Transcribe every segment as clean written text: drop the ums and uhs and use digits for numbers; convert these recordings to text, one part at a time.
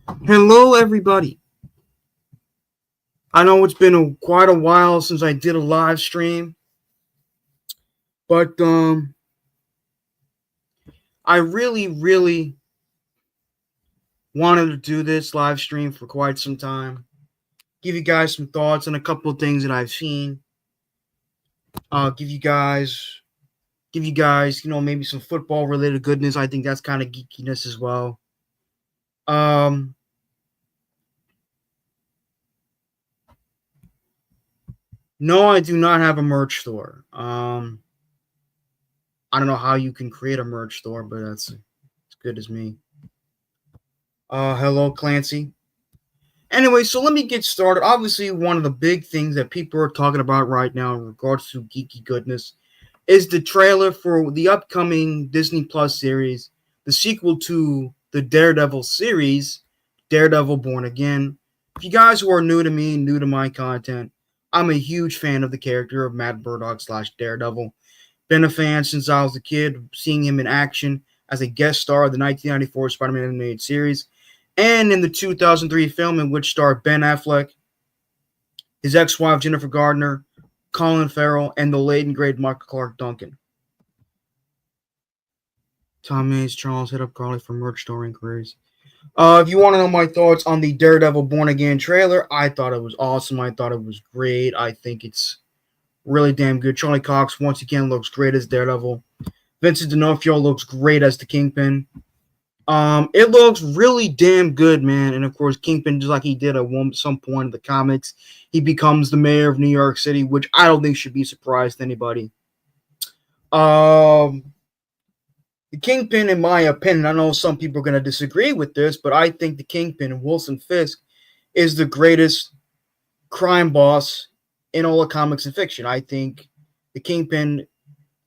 Hello, everybody. I know it's been quite a while since I did a live stream, but I really wanted to do this live stream for quite some time. Give you guys some thoughts on a couple of things that I've seen. Give you guys, maybe some football related goodness. I think that's kind of geekiness as well. Um, no, I do not have a merch store. I don't know how you can create a merch store, but that's as good as me. Hello, Clancy. Anyway, so let me get started. Obviously, one of the big things that people are talking about right now in regards to geeky goodness is the trailer for the upcoming Disney Plus series, the sequel to the Daredevil series, Daredevil Born Again. If you guys who are new to me, new to my content, I'm a huge fan of the character of Matt Murdock / Daredevil. Been a fan since I was a kid, seeing him in action as a guest star of the 1994 Spider-Man animated series and in the 2003 film in which starred Ben Affleck, his ex-wife Jennifer Gardner, Colin Farrell, and the late and great Michael Clark Duncan. Tom Hayes, Charles, hit up Carly for merch store inquiries. If you want to know my thoughts on the Daredevil Born Again trailer, I thought it was awesome. I thought it was great. I think it's really damn good. Charlie Cox once again looks great as Daredevil. Vincent D'Onofrio looks great as the Kingpin. It looks really damn good, man. And of course, Kingpin, just like he did at some point in the comics, he becomes the mayor of New York City, which I don't think should be a surprise to anybody. Um, the Kingpin, in my opinion, I know some people are going to disagree with this, but I think the Kingpin, Wilson Fisk, is the greatest crime boss in all of comics and fiction. I think the Kingpin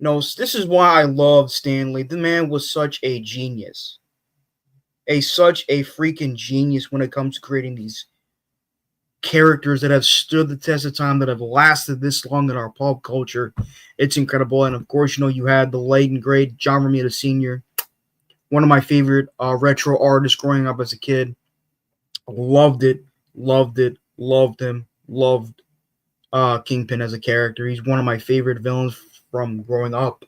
knows. This is why I love Stan Lee. The man was such a genius. Such a freaking genius when it comes to creating these characters that have stood the test of time, that have lasted this long in our pop culture. It's incredible. And of course, you had the late and great John Romita Sr., one of my favorite retro artists growing up as a kid. Loved it, loved him, loved Kingpin as a character. He's one of my favorite villains from growing up.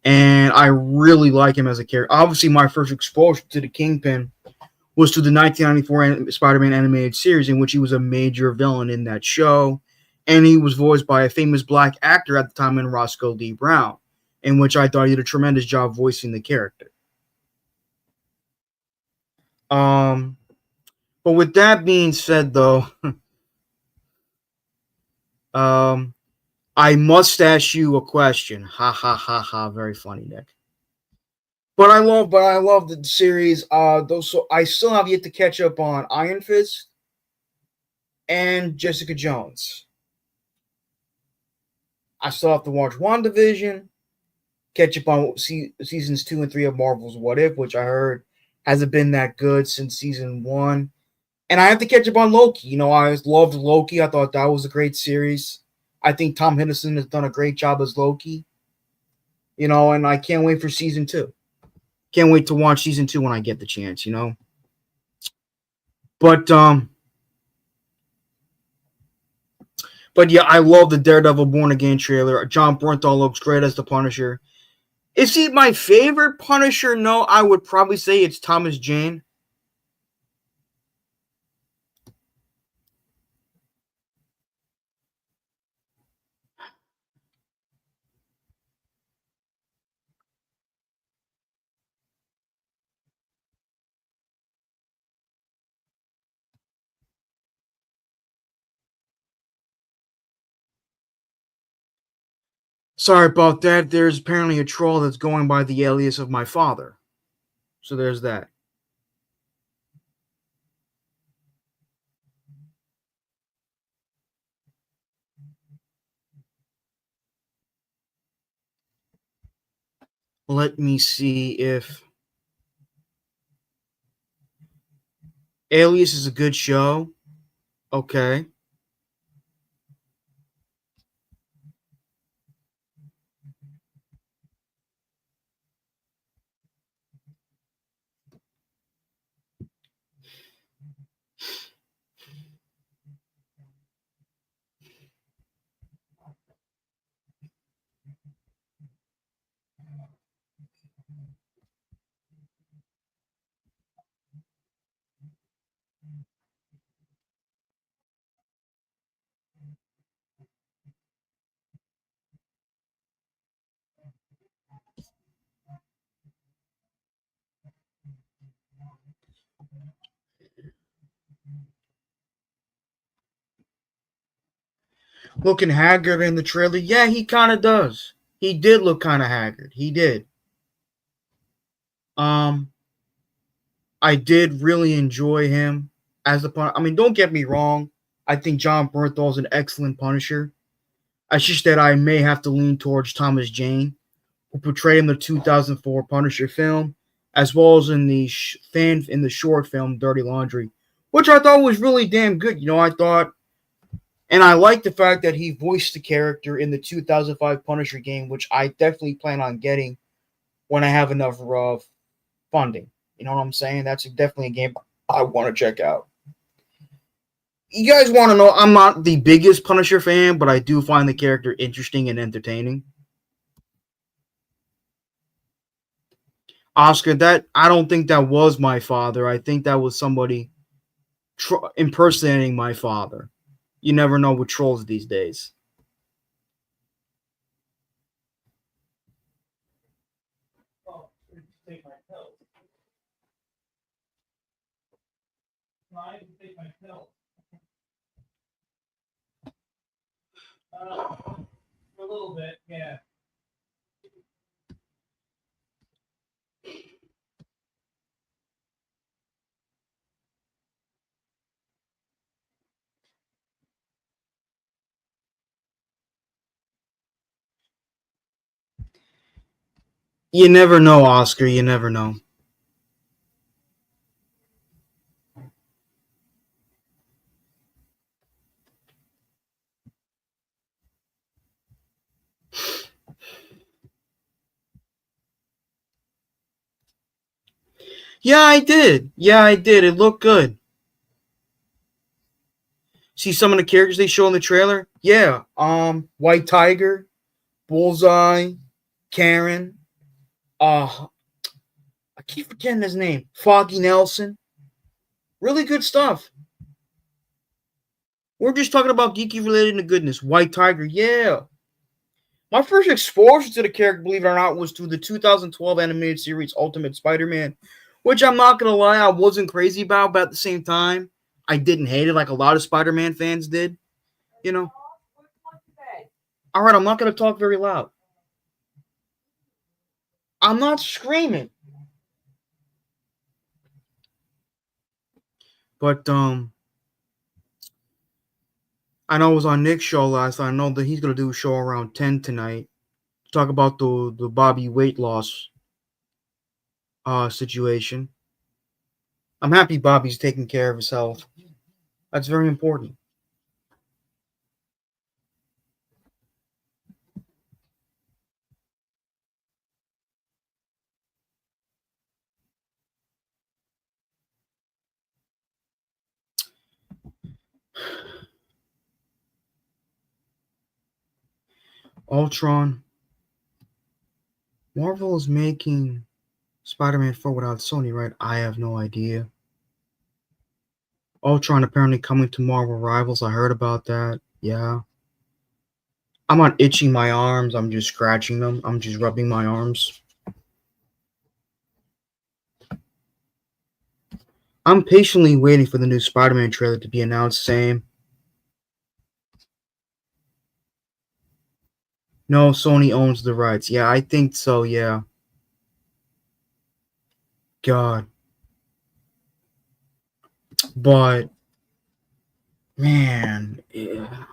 And I really like him as a character. Obviously, my first exposure to the Kingpin was to the 1994 Spider-Man animated series, in which he was a major villain in that show, and he was voiced by a famous black actor at the time in Roscoe Lee Brown, in which I thought he did a tremendous job voicing the character. But with that being said, though, I must ask you a question. Ha ha ha ha! Very funny, Nick. But I love the series. So I still have yet to catch up on Iron Fist and Jessica Jones. I still have to watch WandaVision, catch up on seasons 2 and 3 of Marvel's What If, which I heard hasn't been that good since season 1. And I have to catch up on Loki. I loved Loki. I thought that was a great series. I think Tom Hiddleston has done a great job as Loki. And I can't wait for season 2. Can't wait to watch season 2 when I get the chance. But But yeah, I love the Daredevil Born Again trailer. John Bernthal looks great as the Punisher. Is he my favorite Punisher? No, I would probably say it's Thomas Jane. Sorry about that. There's apparently a troll that's going by the alias of my father. So there's that. Let me see if Alias is a good show. Okay. looking haggard in the trailer. Yeah, he kind of does. He did look kind of haggard. He did. Um, I did really enjoy him as the Punisher. I mean, don't get me wrong. I think John Bernthal is an excellent Punisher. It's just that I may have to lean towards Thomas Jane, who portrayed in the 2004 Punisher film, as well as in the in the short film Dirty Laundry, which I thought was really damn good. I thought, and I like the fact that he voiced the character in the 2005 Punisher game, which I definitely plan on getting when I have enough funding. You know what I'm saying? That's definitely a game I want to check out. You guys want to know? I'm not the biggest Punisher fan, but I do find the character interesting and entertaining. Oscar, that I don't think that was my father. I think that was somebody impersonating my father. You never know with trolls these days. A little bit, yeah. You never know, Oscar. You never know. Yeah, I did. Yeah, I did. It looked good. See some of the characters they show in the trailer? Yeah. White Tiger, Bullseye, Karen. I keep forgetting his name. Foggy Nelson. Really good stuff. We're just talking about geeky related to goodness. White Tiger, yeah. My first exposure to the character, believe it or not, was through the 2012 animated series Ultimate Spider-Man, which I'm not gonna lie, I wasn't crazy about, but at the same time, I didn't hate it like a lot of Spider-Man fans did. You know. All right, I'm not gonna talk very loud. I'm not screaming. But I know it was on Nick's show last night. I know that he's gonna do a show around 10 tonight. Talk about the Bobby weight loss situation. I'm happy Bobby's taking care of his health. That's very important. Ultron. Marvel is making Spider-Man 4 without Sony, right? I have no idea. Ultron apparently coming to Marvel Rivals. I heard about that. Yeah. I'm not itching my arms. I'm just scratching them. I'm just rubbing my arms. I'm patiently waiting for the new Spider-Man trailer to be announced. Same. No, Sony owns the rights. Yeah, I think so. Yeah. God. But man, yeah.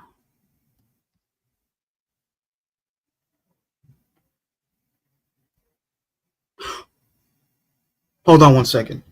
Hold on one second.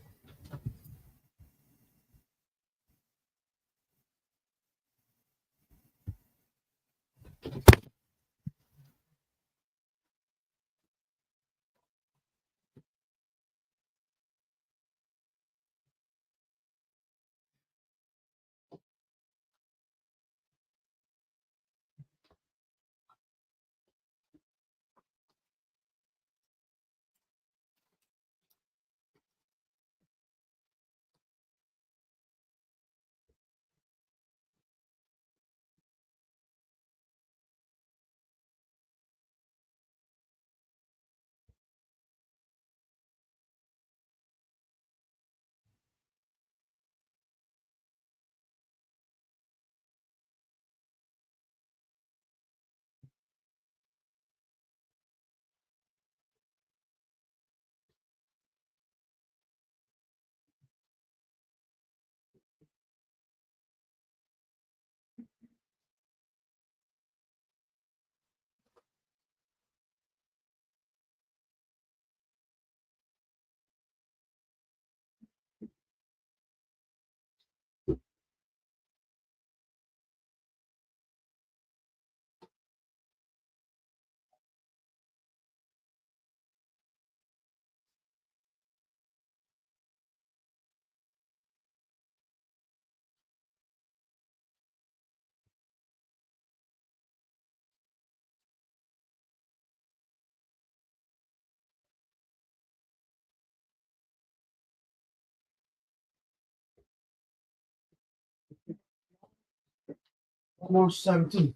Almost 17.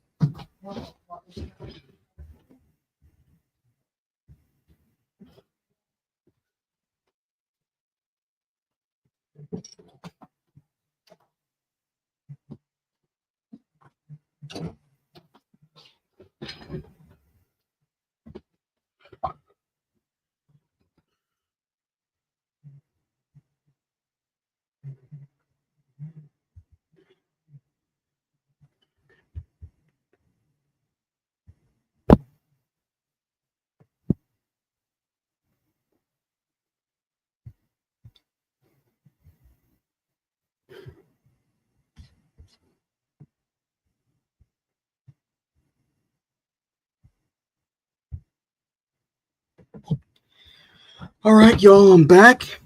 All right, y'all, I'm back.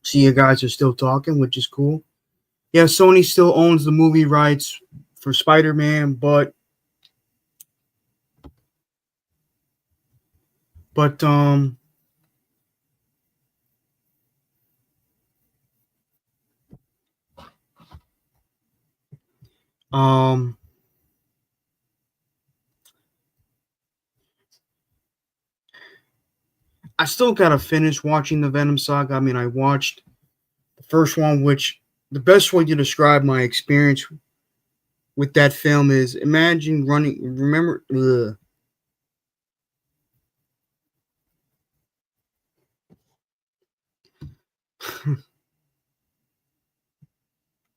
See, you guys are still talking, which is cool. Yeah, Sony still owns the movie rights for Spider-Man, but um I still gotta finish watching the Venom saga. I mean, I watched the first one, which the best way to describe my experience with that film is imagine running. Remember,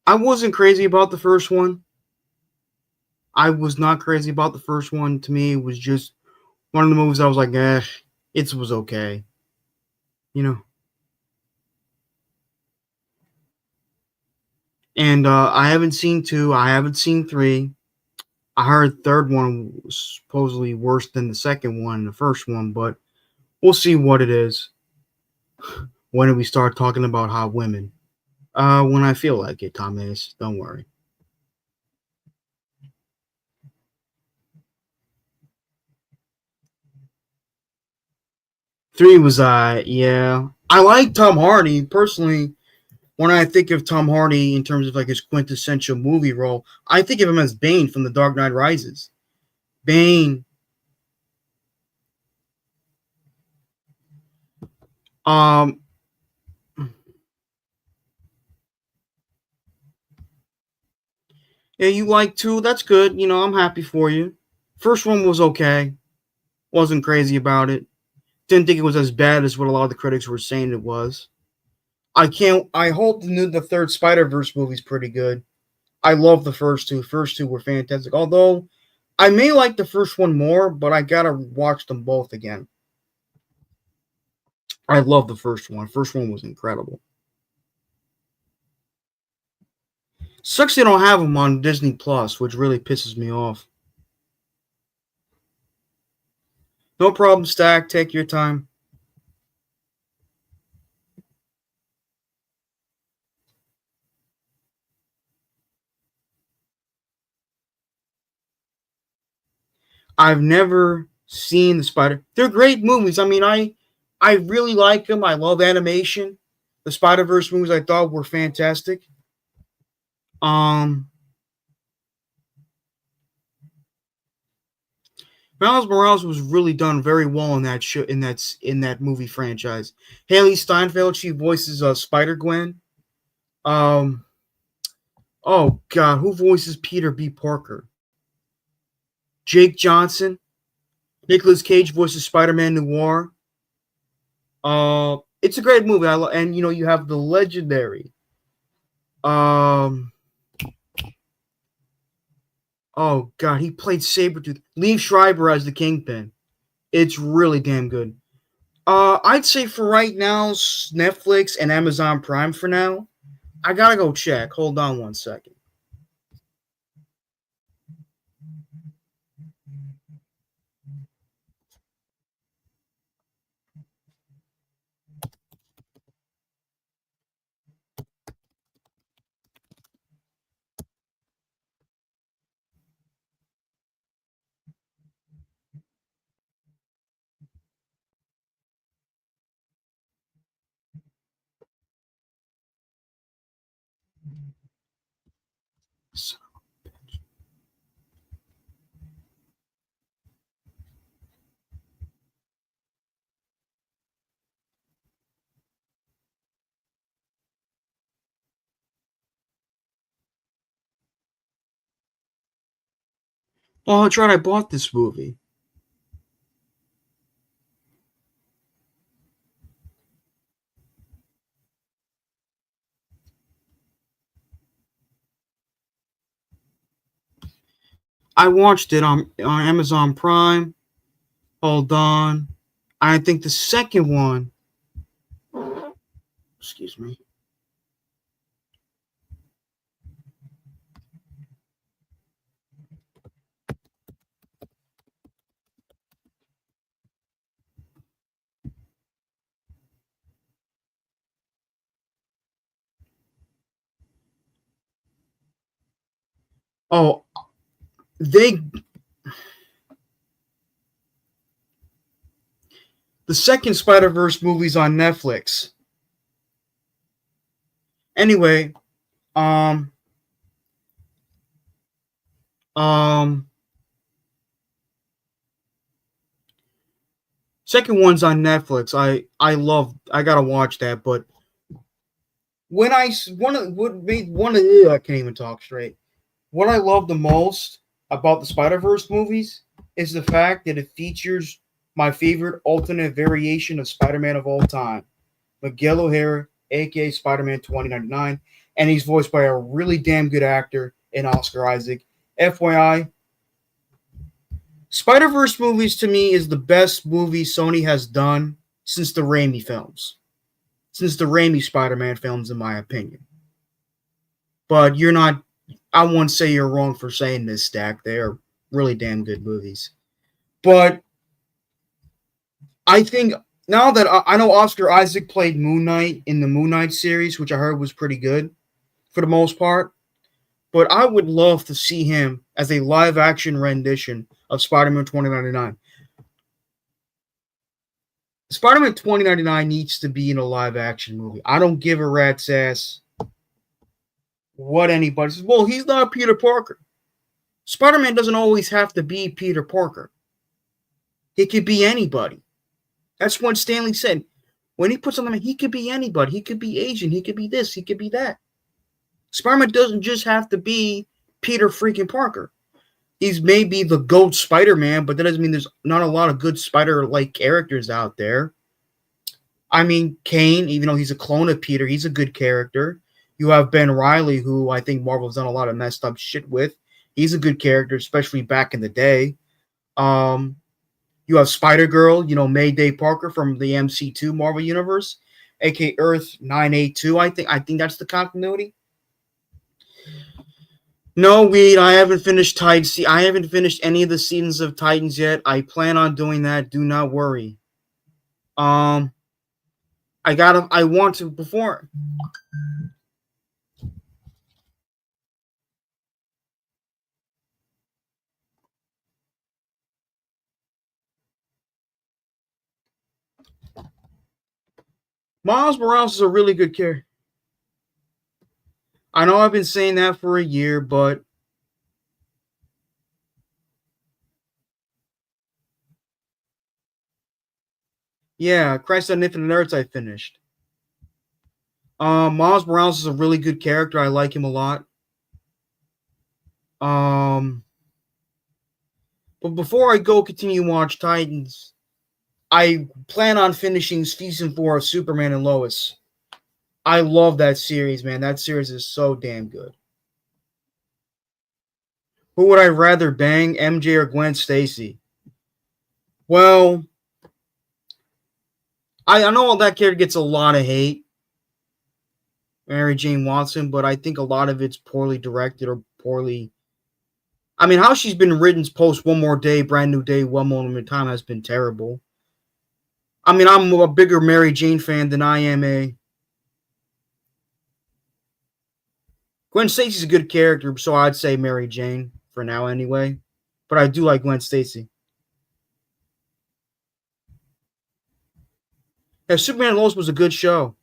I wasn't crazy about the first one. I was not crazy about the first one. To me, it was just one of the movies I was like, it was okay. You know. And I haven't seen two. I haven't seen three. I heard the third one was supposedly worse than the second one, the first one, but we'll see what it is when we start talking about hot women. When I feel like it, Thomas. Don't worry. Three was yeah. I like Tom Hardy personally. When I think of Tom Hardy in terms of like his quintessential movie role, I think of him as Bane from The Dark Knight Rises. Bane. Um. Yeah, you like two. That's good. You know, I'm happy for you. First one was okay. Wasn't crazy about it. Didn't think it was as bad as what a lot of the critics were saying it was. I can't. I hope the third Spider Verse movie's pretty good. I love the first two. First two were fantastic. Although I may like the first one more, but I gotta watch them both again. I love the first one. First one was incredible. Sucks they don't have them on Disney Plus, which really pisses me off. No problem, Stack. Take your time. I've never seen the Spider. They're great movies. I mean, I really like them. I love animation. The Spider Verse movies I thought were fantastic. Um, Miles Morales was really done very well in that show in that movie franchise. Haley Steinfeld, she voices Spider Gwen. Um, oh God, who voices Peter B. Parker? Jake Johnson. Nicolas Cage voices Spider Man Noir. It's a great movie. And you know you have the legendary. Um, oh God, he played Sabretooth. Liev Schreiber as the Kingpin. It's really damn good. I'd say for right now, Netflix and Amazon Prime for now. I gotta go check. Hold on one second. Oh, that's right. I bought this movie. I watched it on Amazon Prime. Hold on. I think the second one. Excuse me. Oh, they. The second Spider Verse movie's on Netflix. Anyway, um, um, second one's on Netflix. I gotta watch that. But when I one of what made one of I can't even talk straight. What I love the most about the Spider Verse movies is the fact that it features my favorite alternate variation of Spider Man of all time, Miguel O'Hara, aka Spider Man 2099, and he's voiced by a really damn good actor in Oscar Isaac. FYI, Spider Verse movies to me is the best movie Sony has done since the Raimi films, since the Raimi Spider Man films, in my opinion. But you're not. I won't say you're wrong for saying this, Stack. They are really damn good movies. But I think now that I know Oscar Isaac played Moon Knight in the Moon Knight series, which I heard was pretty good for the most part, but I would love to see him as a live action rendition of Spider Man 2099. Spider Man 2099 needs to be in a live action movie. I don't give a rat's ass what anybody says. Well, he's not Peter Parker. Spider Man doesn't always have to be Peter Parker, it could be anybody. That's what Stanley said. When he puts on the he could be anybody. He could be Asian. He could be this. He could be that. Spider-Man doesn't just have to be Peter freaking Parker. He's maybe the GOAT Spider-Man, but that doesn't mean there's not a lot of good Spider-like characters out there. I mean, Kane, even though he's a clone of Peter, he's a good character. You have Ben Reilly, who I think Marvel's done a lot of messed up shit with. He's a good character, especially back in the day. You have Spider Girl, Mayday Parker from the MC2 Marvel Universe, aka Earth 982. I think that's the continuity. No, Weed, I haven't finished Titans. I haven't finished any of the seasons of Titans yet. I plan on doing that. Do not worry. Um, I want to before. Miles Morales is a really good character. I know I've been saying that for a year, but yeah, Christ on Infinite Earths I finished. Miles Morales is a really good character. I like him a lot. Um, but before I go continue watch Titans, I plan on finishing season 4 of Superman and Lois. I love that series, man. That series is so damn good. Who would I rather bang, MJ or Gwen Stacy? Well, I know all that character gets a lot of hate, Mary Jane Watson, but I think a lot of it's poorly directed or poorly. I mean, how she's been written post One More Day, Brand New Day, One Moment in Time has been terrible. I mean, I'm a bigger Mary Jane fan than I am a. Gwen Stacy's a good character, so I'd say Mary Jane for now anyway. But I do like Gwen Stacy. Yeah, Superman and Lois was a good show.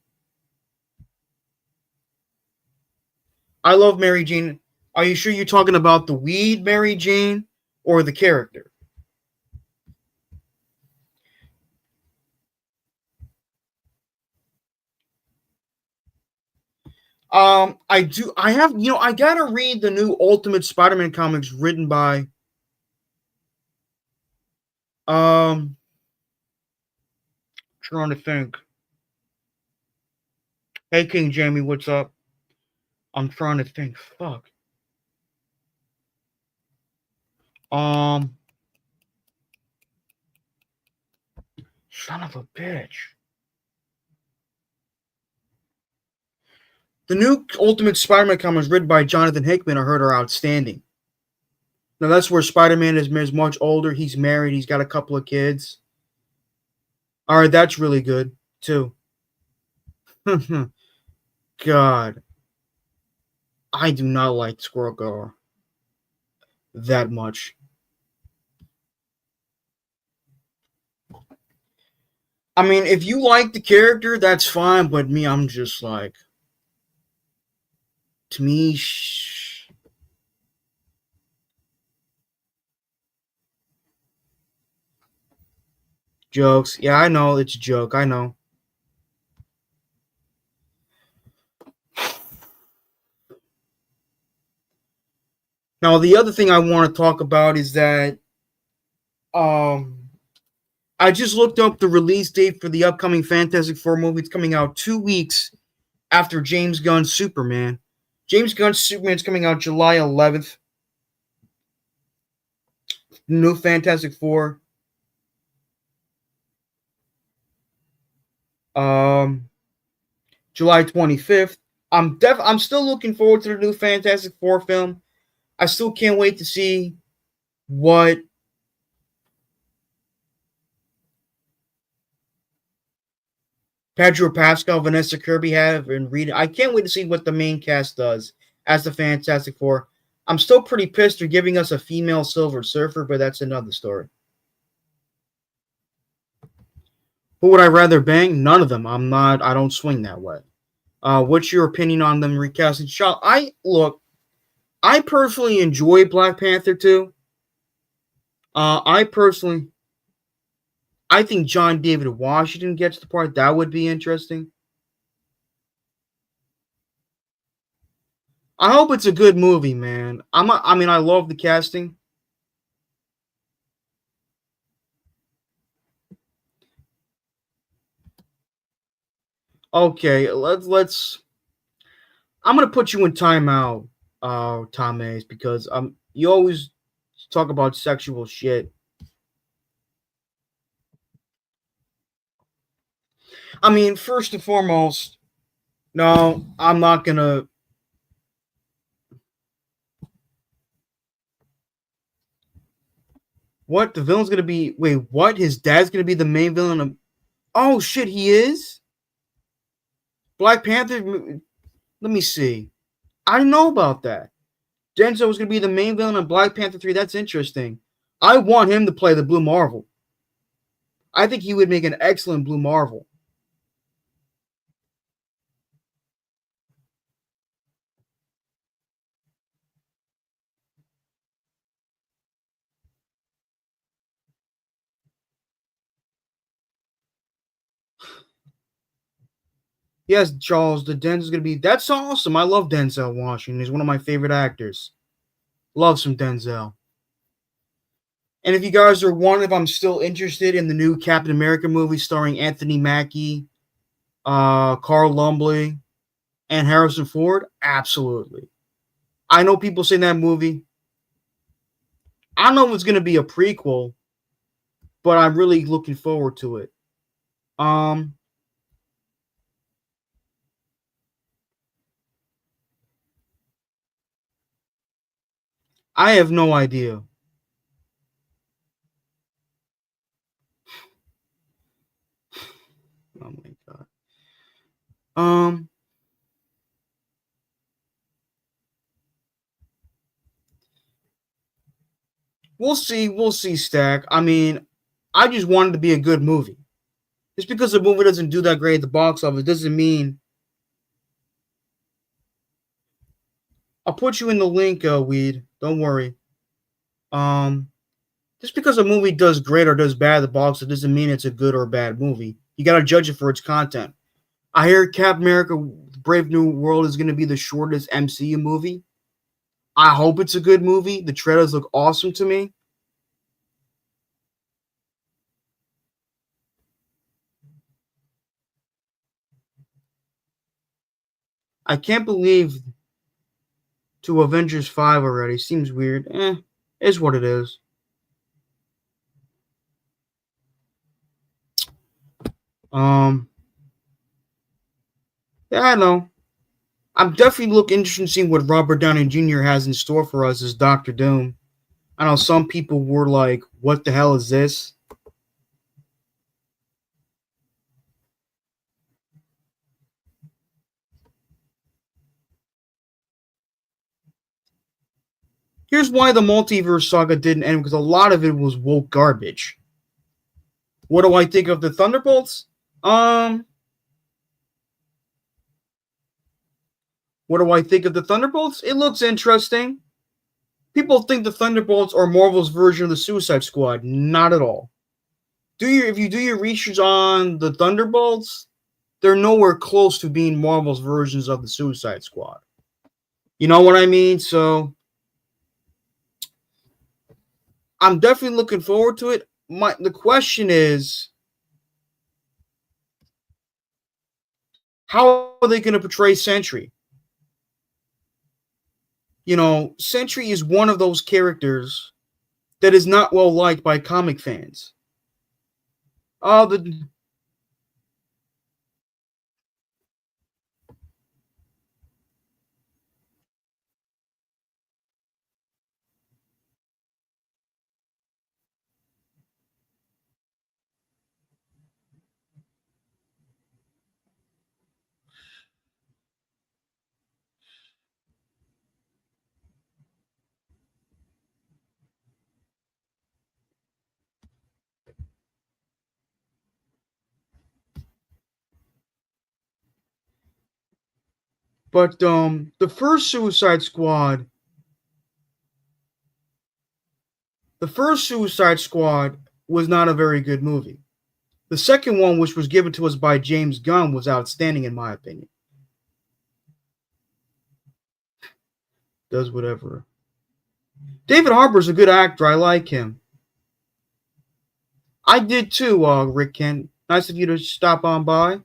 I love Mary Jane. Are you sure you're talking about the weed Mary Jane or the character? I do. I have. I gotta read the new Ultimate Spider-Man comics written by Um, trying to think. Hey, King Jamie, what's up? I'm trying to think. Fuck. Um, son of a bitch. The new Ultimate Spider-Man comics written by Jonathan Hickman, I heard, are outstanding. Now that's where Spider-Man is much older. He's married. He's got a couple of kids. All right, that's really good too. God, I do not like Squirrel Girl that much. I mean, if you like the character, that's fine. But me, I'm just like, to me, jokes. Yeah, I know it's a joke. I know. Now, the other thing I want to talk about is that um, I just looked up the release date for the upcoming Fantastic Four movie. It's coming out 2 weeks after James Gunn's Superman. James Gunn's Superman is coming out July 11th. New Fantastic Four. Um, July 25th. I'm still looking forward to the new Fantastic Four film. I still can't wait to see what Pedro Pascal, Vanessa Kirby have and read. I can't wait to see what the main cast does as the Fantastic Four. I'm still pretty pissed they're giving us a female Silver Surfer, but that's another story. Who would I rather bang? None of them. I don't swing that way. What's your opinion on them recasting? I personally enjoy Black Panther too. I think John David Washington gets the part. That would be interesting. I hope it's a good movie, man. I love the casting. Okay, let's. I'm gonna put you in timeout, Tom Hayes, because you always talk about sexual shit. I mean, first and foremost, no, I'm not gonna. What, the villain's gonna be? Wait, what? His dad's gonna be the main villain of? Oh shit, he is. Black Panther. Let me see. I didn't know about that. Denzel was gonna be the main villain of Black Panther 3. That's interesting. I want him to play the Blue Marvel. I think he would make an excellent Blue Marvel. Yes, Charles, the Denzel's gonna be. That's awesome. I love Denzel Washington. He's one of my favorite actors. Love some Denzel. And if you guys are wondering if I'm still interested in the new Captain America movie starring Anthony Mackie, Carl Lumbly, and Harrison Ford, absolutely. I know people say that movie. I don't know if it's gonna be a prequel, but I'm really looking forward to it. Um, I have no idea. Oh my god. Um, we'll see. We'll see, Stack. I mean, I just wanted to be a good movie. Just because the movie doesn't do that great at the box office doesn't mean. I'll put you in the link, Weed. Don't worry. Um, just because a movie does great or does bad at the box office doesn't mean it's a good or bad movie. You gotta judge it for its content. I hear Cap America Brave New World is gonna be the shortest MCU movie. I hope it's a good movie. The trailers look awesome to me. I can't believe to Avengers 5 already. Seems weird. Is what it is. Yeah, I know. I'm definitely looking interested in seeing what Robert Downey Jr. has in store for us as Doctor Doom. I know some people were like, "What the hell is this?" Here's why the multiverse saga didn't end, because a lot of it was woke garbage. What do I think of the Thunderbolts? Um, what do I think of the Thunderbolts? It looks interesting. People think the Thunderbolts are Marvel's version of the Suicide Squad. Not at all. If you do your research on the Thunderbolts, they're nowhere close to being Marvel's versions of the Suicide Squad. You know what I mean? So I'm definitely looking forward to it. The question is, how are they going to portray Sentry? Sentry is one of those characters that is not well liked by comic fans. Uh, the the first Suicide Squad, was not a very good movie. The second one, which was given to us by James Gunn, was outstanding in my opinion. Does whatever. David Harbour's a good actor. I like him. I did too, Rick Kent. Nice of you to stop on by.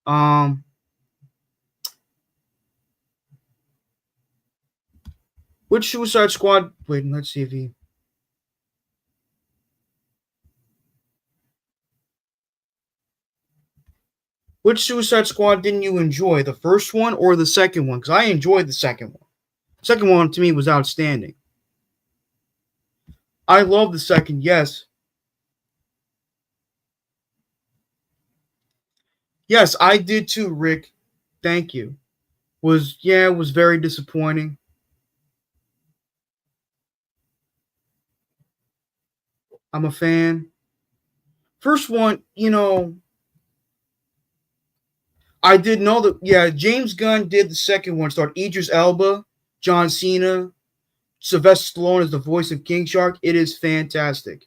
Um, which Suicide Squad? Wait, let's see if he. Which Suicide Squad didn't you enjoy? The first one or the second one? Because I enjoyed the second one. The second one to me was outstanding. I love the second. Yes, yes, I did too, Rick. Thank you. It was very disappointing. I'm a fan. First one, I did know that. Yeah, James Gunn did the second one. Starred Idris Elba, John Cena, Sylvester Stallone as the voice of King Shark. It is fantastic.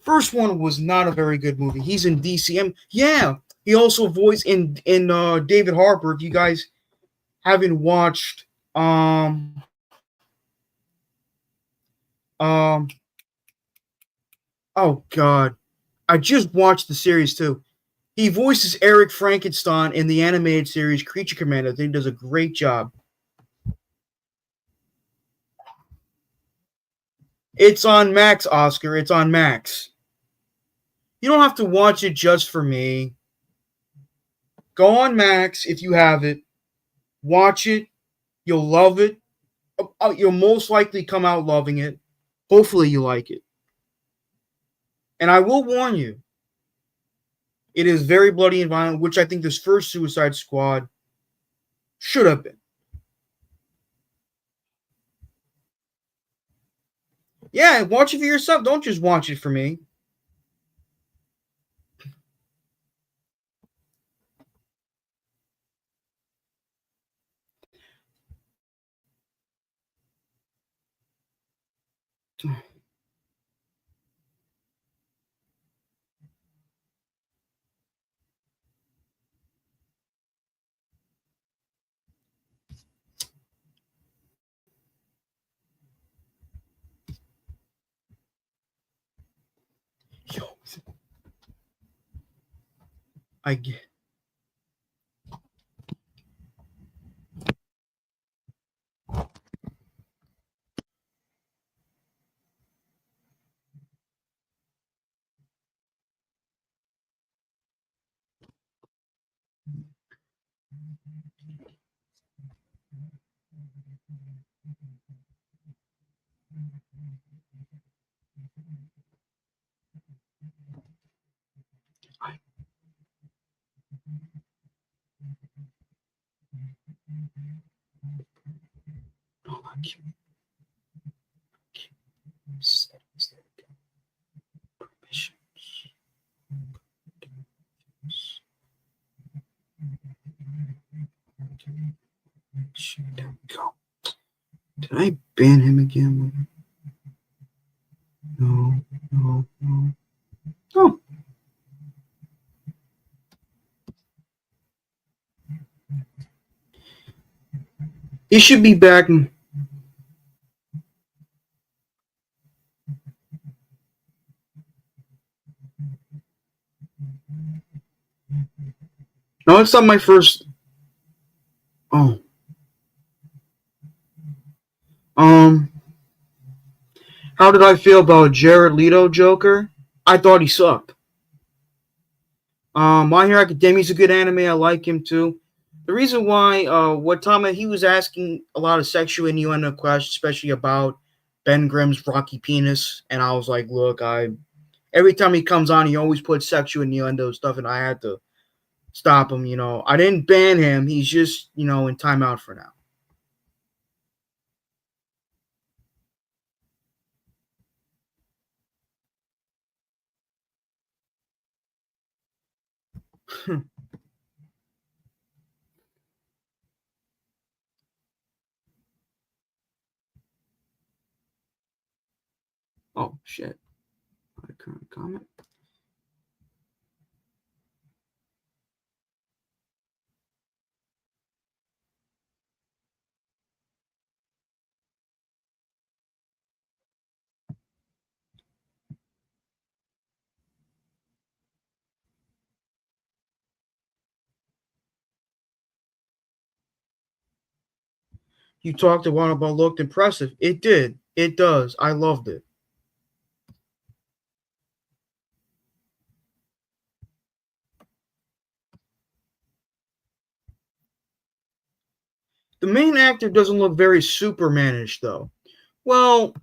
First one was not a very good movie. He's in DCM. Yeah, he also voiced in David Harbour. If you guys haven't watched, um, oh god, I just watched the series too. He voices Eric Frankenstein in the animated series Creature Commander. I think he does a great job. It's on Max, Oscar. It's on Max. You don't have to watch it just for me. Go on Max if you have it. Watch it. You'll love it. You'll most likely come out loving it. Hopefully, you like it. And I will warn you, it is very bloody and violent, which I think this first Suicide Squad should have been. Yeah, watch it for yourself. Don't just watch it for me. Yo, I get. There we go. Did I ban him again? No. Oh. He should be back. No, it's not my first. Oh. How did I feel about Jared Leto Joker? I thought he sucked. My Hero Academia is a good anime. I like him too. The reason why, what time he was asking a lot of sexual innuendo questions, especially about Ben Grimm's rocky penis, and I was like, look, every time he comes on, he always puts sexual innuendo stuff, and I had to stop him. I didn't ban him. He's just, in timeout for now. Oh shit! My current comment. You talked about looked impressive. It did. It does. I loved it. The main actor doesn't look very Supermanish though. Well,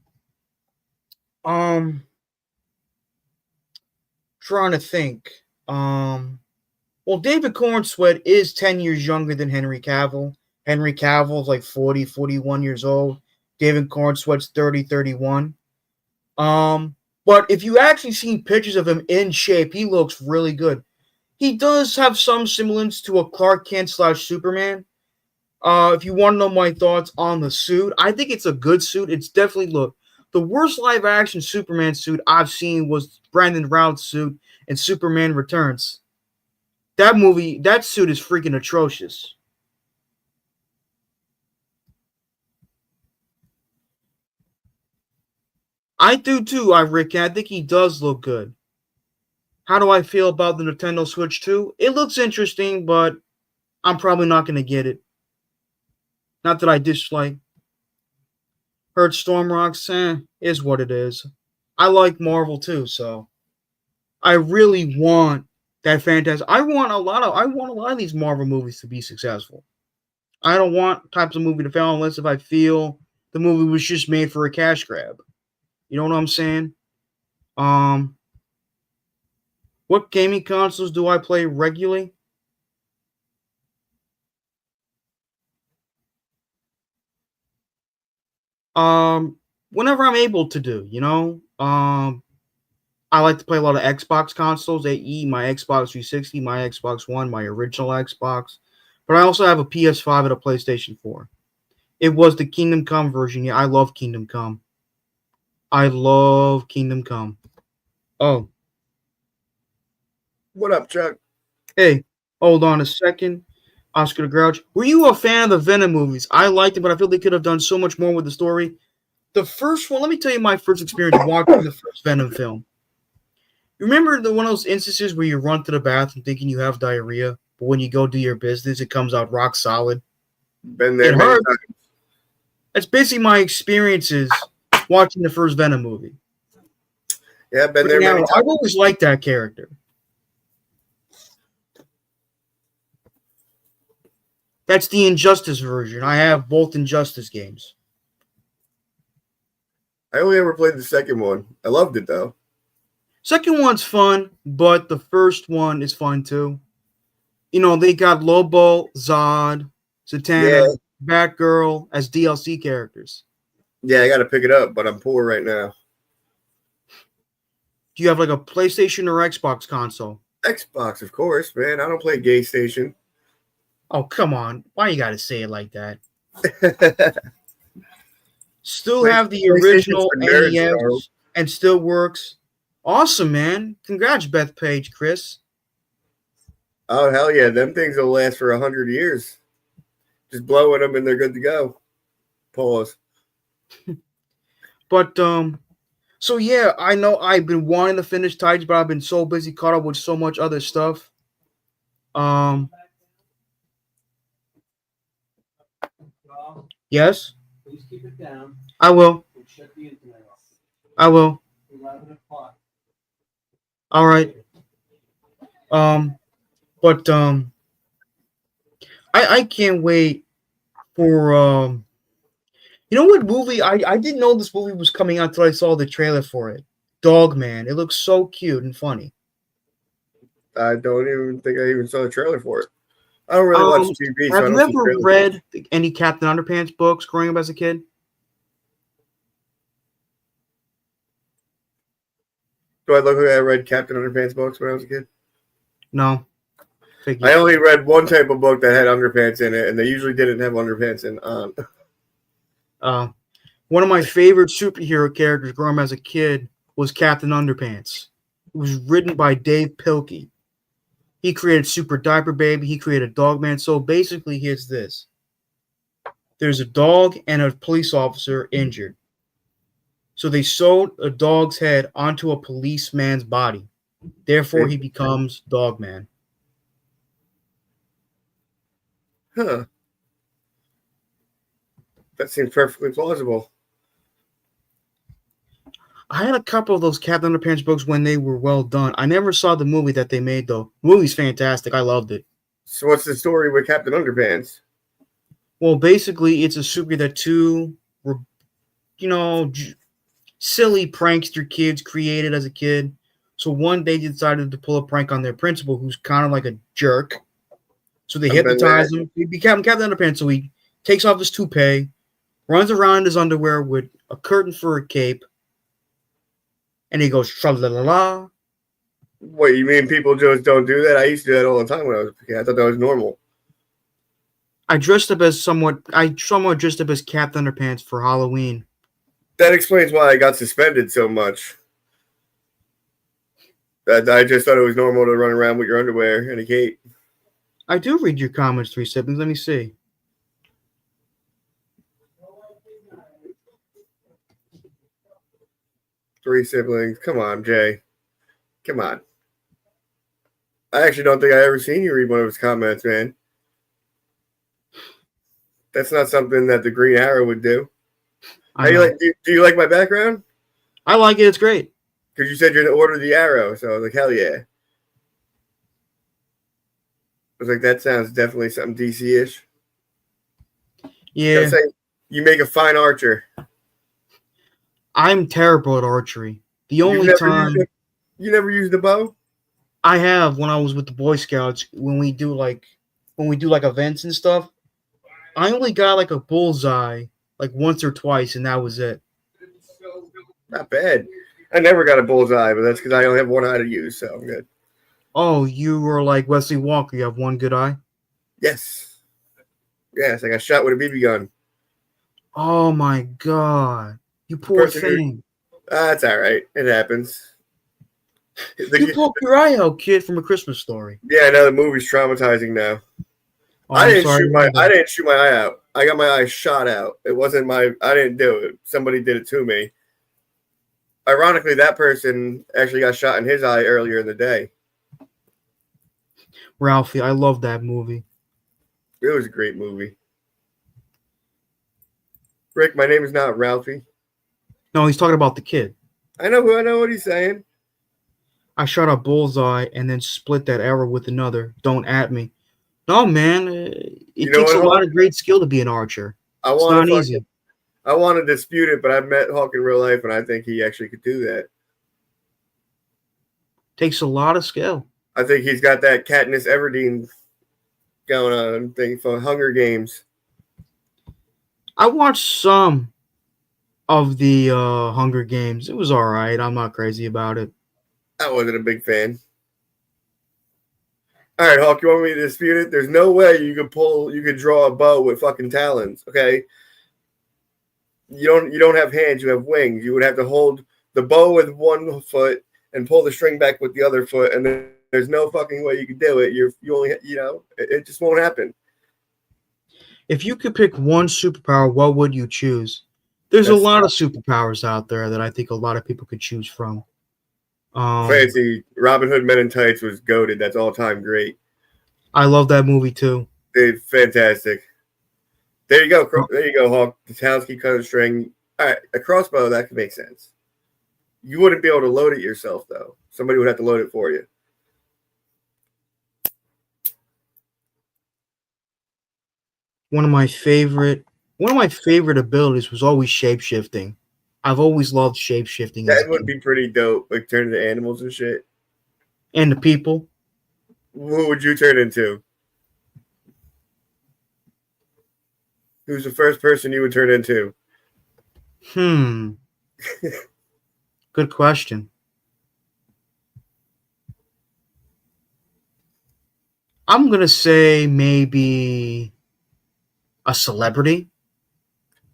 trying to think. Well, David Cornsweet is 10 years younger than Henry Cavill. Henry Cavill is like 40, 41 years old. David Cornsweet's 30, 31. But if you actually seen pictures of him in shape, he looks really good. He does have some semblance to a Clark Kent / Superman. If you want to know my thoughts on the suit, I think it's a good suit. It's definitely the worst live action Superman suit I've seen was Brandon Routh's suit in Superman Returns. That suit is freaking atrocious. I do too, Rick. I think he does look good. How do I feel about the Nintendo Switch 2? It looks interesting, but I'm probably not going to get it. Not that I dislike. Heard Stormrocks, is what it is. I like Marvel too, so I really want that fantastic. I want a lot of these Marvel movies to be successful. I don't want types of movie to fail unless if I feel the movie was just made for a cash grab. You know what I'm saying? What gaming consoles do I play regularly? Whenever I'm able to do, I like to play a lot of Xbox consoles, AE, my Xbox 360, my Xbox One, my original Xbox. But I also have a PS5 and a PlayStation 4. It was the Kingdom Come version. Yeah, I love Kingdom Come. I love Kingdom Come. Oh. What up, Chuck? Hey, hold on a second. Oscar the Grouch. Were you a fan of the Venom movies? I liked it, but I feel they could have done so much more with the story. The first one, let me tell you my first experience watching the first Venom film. You remember one of those instances where you run to the bathroom thinking you have diarrhea, but when you go do your business, it comes out rock solid? Been there many times. That's basically my experiences watching the first Venom movie. Yeah, been there many times. I've always liked that character. That's the Injustice version. I have both Injustice games. I only ever played the second one. I loved it though. Second one's fun, but the first one is fun too. You know, they got Lobo, Zod, Zatanna, Batgirl as DLC characters. Yeah, I got to pick it up, but I'm poor right now. Do you have like a PlayStation or Xbox console? Xbox, of course, man. I don't play Gay Station. Oh, come on. Why you got to say it like that? Still have the original NES and still works. Awesome, man. Congrats, Beth Page, Chris. Oh, hell yeah. Them things will last for 100 years. Just blowing them and they're good to go. Pause. But, so yeah, I know I've been wanting to finish Titans, but I've been so busy caught up with so much other stuff. Yes? Please keep it down. I will. And shut the internet off. I will. 11 o'clock. All right. But I can't wait for you know what movie I didn't know this movie was coming out until I saw the trailer for it. Dogman. It looks so cute and funny. I don't even think I even saw the trailer for it. I don't really watch TV. Have you ever read any Captain Underpants books growing up as a kid? Do I look like I read Captain Underpants books when I was a kid? No. I only read one type of book that had underpants in it, and they usually didn't have underpants in on. One of my favorite superhero characters growing up as a kid was Captain Underpants. It was written by Dave Pilkey. He created Super Diaper Baby. He created Dogman. So basically, here's this. There's a dog and a police officer injured. So they sewed a dog's head onto a policeman's body. Therefore, he becomes Dogman. Huh. That seems perfectly plausible. I had a couple of those Captain Underpants books when they were well done. I never saw the movie that they made, though. The movie's fantastic. I loved it. So what's the story with Captain Underpants? Well, basically, it's a superhero that two, silly prankster kids created as a kid. So one day they decided to pull a prank on their principal, who's kind of like a jerk. So they hypnotize him. He became Captain Underpants, so he takes off his toupee, runs around in his underwear with a curtain for a cape, and he goes tra-la-la-la. What, you mean people just don't do that? I used to do that all the time when I was a kid. I thought that was normal. I somewhat dressed up as Captain Underpants for Halloween. That explains why I got suspended so much. I just thought it was normal to run around with your underwear and a cape. I do read your comments, Three Siblings. Let me see. Three Siblings. Come on, Jay. Come on. I actually don't think I ever seen you read one of his comments, man. That's not something that the Green Arrow would do. Do you like my background? I like it. It's great. Because you said you're in order of the arrow, so I was like, hell yeah. I was like, that sounds definitely something DC-ish. Yeah. You make a fine archer. I'm terrible at archery. The only time you never used a bow? I have when I was with the Boy Scouts, when we do like events and stuff. I only got like a bullseye like once or twice, and that was it. Not bad. I never got a bullseye, but that's because I only have one eye to use, so I'm good. Oh, you were like Wesley Walker. You have one good eye? Yes. Yes, I got shot with a BB gun. Oh, my God. You poor thing. That's all right. It happens. You poked your eye out, kid, from A Christmas Story. Yeah, I know. The movie's traumatizing now. Oh, I didn't shoot my eye out. I got my eye shot out. It wasn't I didn't do it. Somebody did it to me. Ironically, that person actually got shot in his eye earlier in the day. Ralphie, I love that movie. It was a great movie. Rick, my name is not Ralphie. No, he's talking about the kid. I know what he's saying. I shot a bullseye and then split that arrow with another. Don't at me. No, man. You It know takes what, a lot Hawk? of great skill to be an archer. I It's want not to easy. I want to dispute it, but I've met Hawk in real life, and I think he actually could do that. Takes a lot of skill. I think he's got that Katniss Everdeen going on thing for Hunger Games. I watched some of the Hunger Games. It was all right. I'm not crazy about it. I wasn't a big fan. All right, Hawk, you want me to dispute it? There's no way you could draw a bow with fucking talons, okay? You don't have hands, you have wings. You would have to hold the bow with one foot and pull the string back with the other foot, and then there's no fucking way you could do it. You only it just won't happen. If you could pick one superpower, what would you choose? There's a That's lot of superpowers out there that I think a lot of people could choose from. fancy. Robin Hood Men in Tights was goated. That's all time great. I love that movie too. They're fantastic. There you go. There you go, Hawk. The talons keep cutting string. All right, a crossbow, that could make sense. You wouldn't be able to load it yourself, though. Somebody would have to load it for you. One of my favorite abilities was always shape-shifting. I've always loved shape-shifting. That would be pretty dope, like turn into animals and shit. And the people. Who would you turn into? Who's the first person you would turn into? Good question. I'm going to say maybe a celebrity.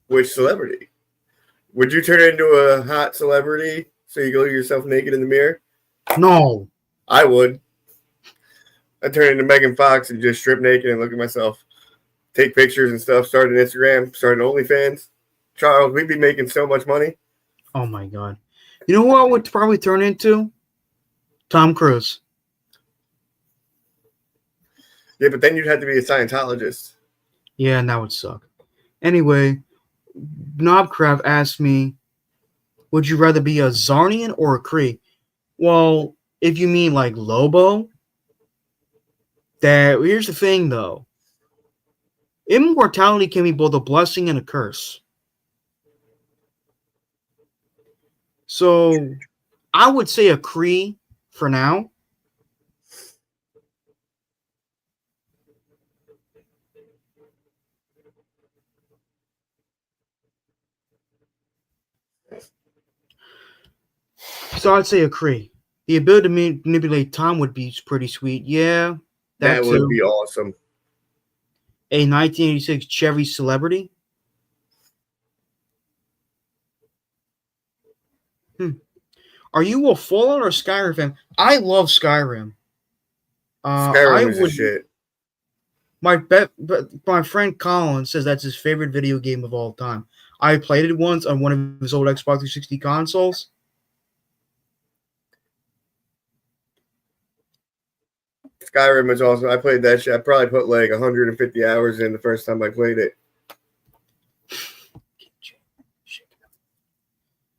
Which celebrity? Would you turn into a hot celebrity so you go yourself naked in the mirror? No. I would. I'd turn into Megan Fox and just strip naked and look at myself. Take pictures and stuff, start an Instagram, start an OnlyFans. Charles, we'd be making so much money. Oh my God. You know who I would probably turn into? Tom Cruise. Yeah, but then you'd have to be a Scientologist. Yeah, and that would suck. Anyway, Knobcraft asked me, would you rather be a Zarnian or a Kree? Well, if you mean like Lobo, here's the thing though. Immortality can be both a blessing and a curse. So I would say a Kree for now. So I'd say a Kree. The ability to manipulate time would be pretty sweet. Yeah, that would be awesome. A 1986 Chevy Celebrity. Are you a Fallout or Skyrim fan? I love Skyrim. Skyrim is a shit. My friend Colin says that's his favorite video game of all time. I played it once on one of his old Xbox 360 consoles. Skyrim is awesome. I played that shit. I probably put like 150 hours in the first time I played it.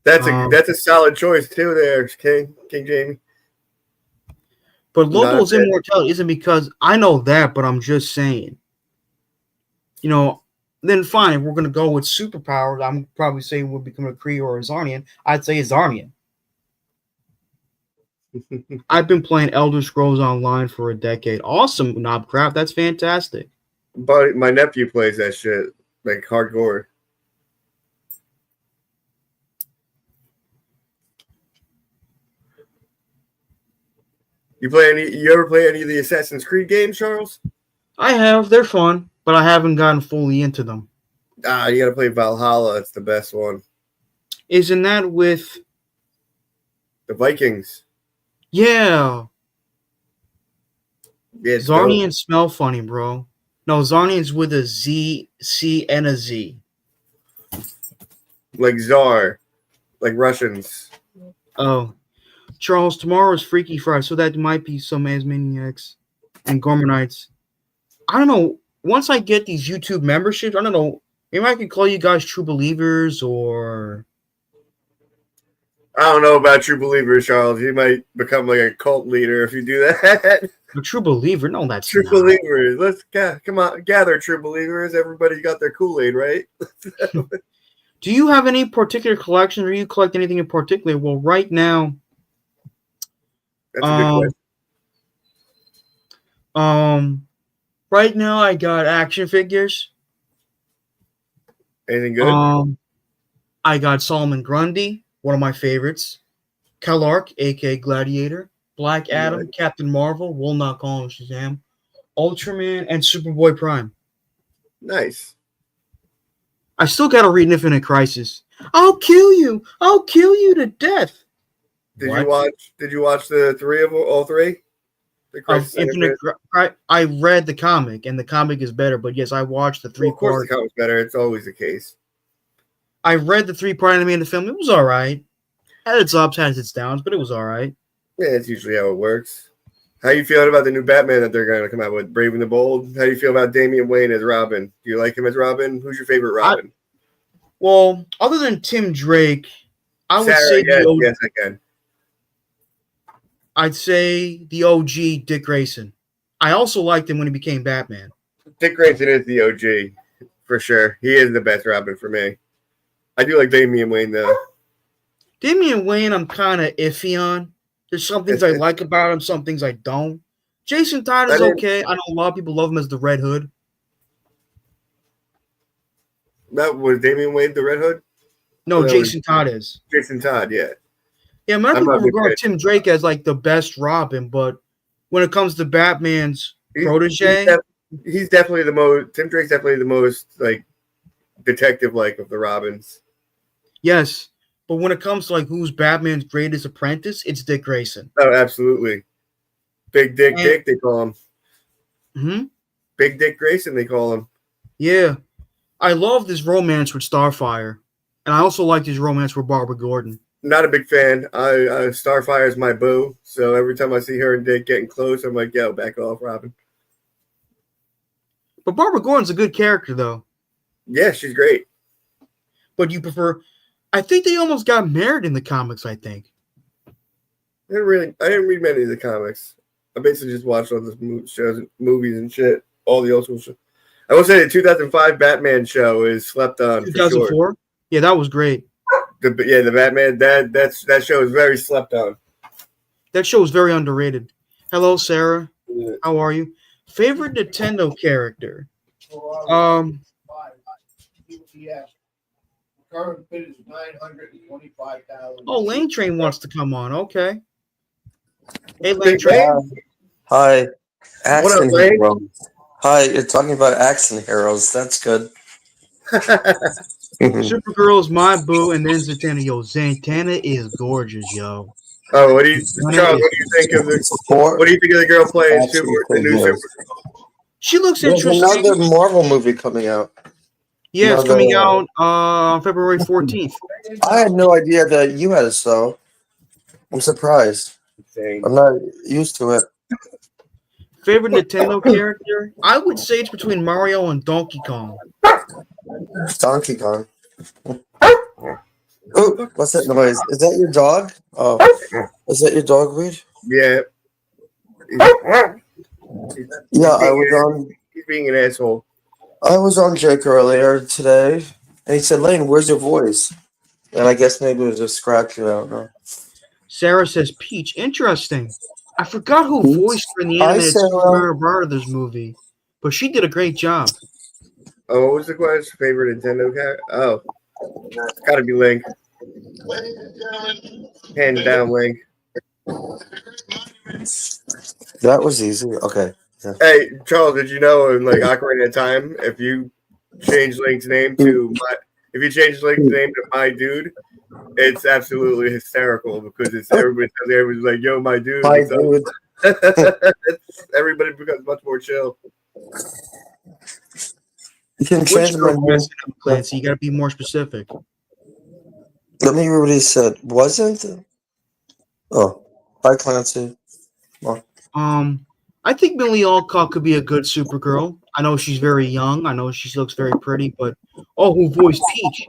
That's a solid choice too there, King Jamie. But Lobo's immortality isn't because I know that, but I'm just saying. You know, then fine, if we're gonna go with superpowers, I'm probably saying we'll become a Kree or a Zarnian. I'd say a Zarnian. I've been playing Elder Scrolls Online for a decade. Awesome, Knobcraft. That's fantastic. But my nephew plays that shit like hardcore. You ever play any of the Assassin's Creed games, Charles? I have. They're fun, but I haven't gotten fully into them. You gotta play Valhalla. It's the best one. Isn't that with the Vikings? Yeah. Zarnians dope. smell funny, bro. No, Zarnians with a Z, C, and a Z. Like Tsar. Like Russians. Oh. Charles, tomorrow is Freaky Friday, so that might be some Asmaniacs and Gormanites. I don't know. Once I get these YouTube memberships, I don't know. Maybe I can call you guys true believers or... I don't know about true believers, Charles. You might become like a cult leader if you do that. A true believer? No, that's True not. believers. Come on, gather true believers. Everybody got their Kool-Aid, right? Do you have any particular collections, or you collect anything in particular? Well, right now, That's a good question. right now I got action figures. Anything good? I got Solomon Grundy, one of my favorites. Kellark, aka Gladiator, Black Adam, Right. Captain Marvel, we'll not call him Shazam, Ultraman, and Superboy Prime. Nice. I still gotta read Infinite Crisis. I'll kill you! I'll kill you to death! Did What? you watch the three of all three? The Of Crisis on Infinite, I read the comic, and the comic is better. But yes, I watched the Well, three of course, the part. comic's better. It's always the case. I read the 3-part animated film. It was all right. Had its ups, had its downs, but it was all right. Yeah, it's usually how it works. How you feeling about the new Batman that they're going to come out with, Brave and the Bold? How do you feel about Damian Wayne as Robin? Do you like him as Robin? Who's your favorite Robin? Well, other than Tim Drake, I would Sarah, say yes, I can. I'd say the OG Dick Grayson. I also liked him when he became Batman. Dick Grayson is the OG for sure. He is the best Robin for me. I do like Damian Wayne though. Damian Wayne, I'm kind of iffy on. There's some things I like about him, some things I don't. Jason Todd is okay. I know a lot of people love him as the Red Hood. That was Damian Wayne, the Red Hood? No, Jason Todd is. Jason Todd, yeah. Yeah, many people regard Tim Drake as like the best Robin, but when it comes to Batman's protege, he's definitely the most. Tim Drake's definitely the most like detective-like of the Robins. Yes, but when it comes to like who's Batman's greatest apprentice, it's Dick Grayson. Oh, absolutely. Big Dick Dick, they call him. Mm-hmm. Big Dick Grayson, they call him. Yeah. I love this romance with Starfire. And I also like his romance with Barbara Gordon. Not a big fan. Starfire is my boo, so every time I see her and Dick getting close, I'm like, yo, back off, Robin. But Barbara Gordon's a good character, though. Yeah, she's great. But you prefer... I think they almost got married in the comics, I think. I didn't read many of the comics. I basically just watched all the shows, movies and shit, all the old school shit. I will say the 2005 Batman show is slept on. 2004? For sure. Yeah, that was great. The Batman, that show is very slept on. That show is very underrated. Hello, Sarah. Yeah. How are you? Favorite Nintendo character? Current bid is $925,000. Oh, Lane Train wants to come on. Okay. Hey, Lane Train. Hi. What up, Lane? Heroes. Hi, you're talking about action heroes. That's good. Supergirl is my boo, and then Zatanna. Yo, Zatanna is gorgeous, yo. Oh, Charles? What do you think of the girl playing the new Supergirl? She looks There's interesting. Another Marvel movie coming out. Yeah, it's coming out on February 14th. I had no idea that you had it, so I'm surprised. I'm not used to it. Favorite Nintendo character? I would say it's between Mario and Donkey Kong. Donkey Kong. Oh, what's that noise? Is that your dog? Oh, is that your dog, Reed? Yeah. He's being an asshole. I was on Jake earlier today, and he said, "Lane, where's your voice?" And I guess maybe it was just scratching. I don't know. Sarah says, "Peach, interesting. I forgot who voiced her in the animated Super Mario Brothers movie, but she did a great job." Oh, what was the question? Favorite Nintendo character? Oh, it's got to be Link. Hands down, Link. That was easy. Okay. Yeah. Hey, Charles, did you know in like Ocarina of Time, if you change Link's name to my dude, it's absolutely hysterical because it's everybody's like, yo, my dude. My dude. Everybody becomes much more chill. You can change my name. Clancy, you got to be more specific. Let me read what he said. Wasn't? Oh, hi, Clancy. Well. I think Millie Alcott could be a good Supergirl. I know she's very young. I know she looks very pretty, but who voiced Peach?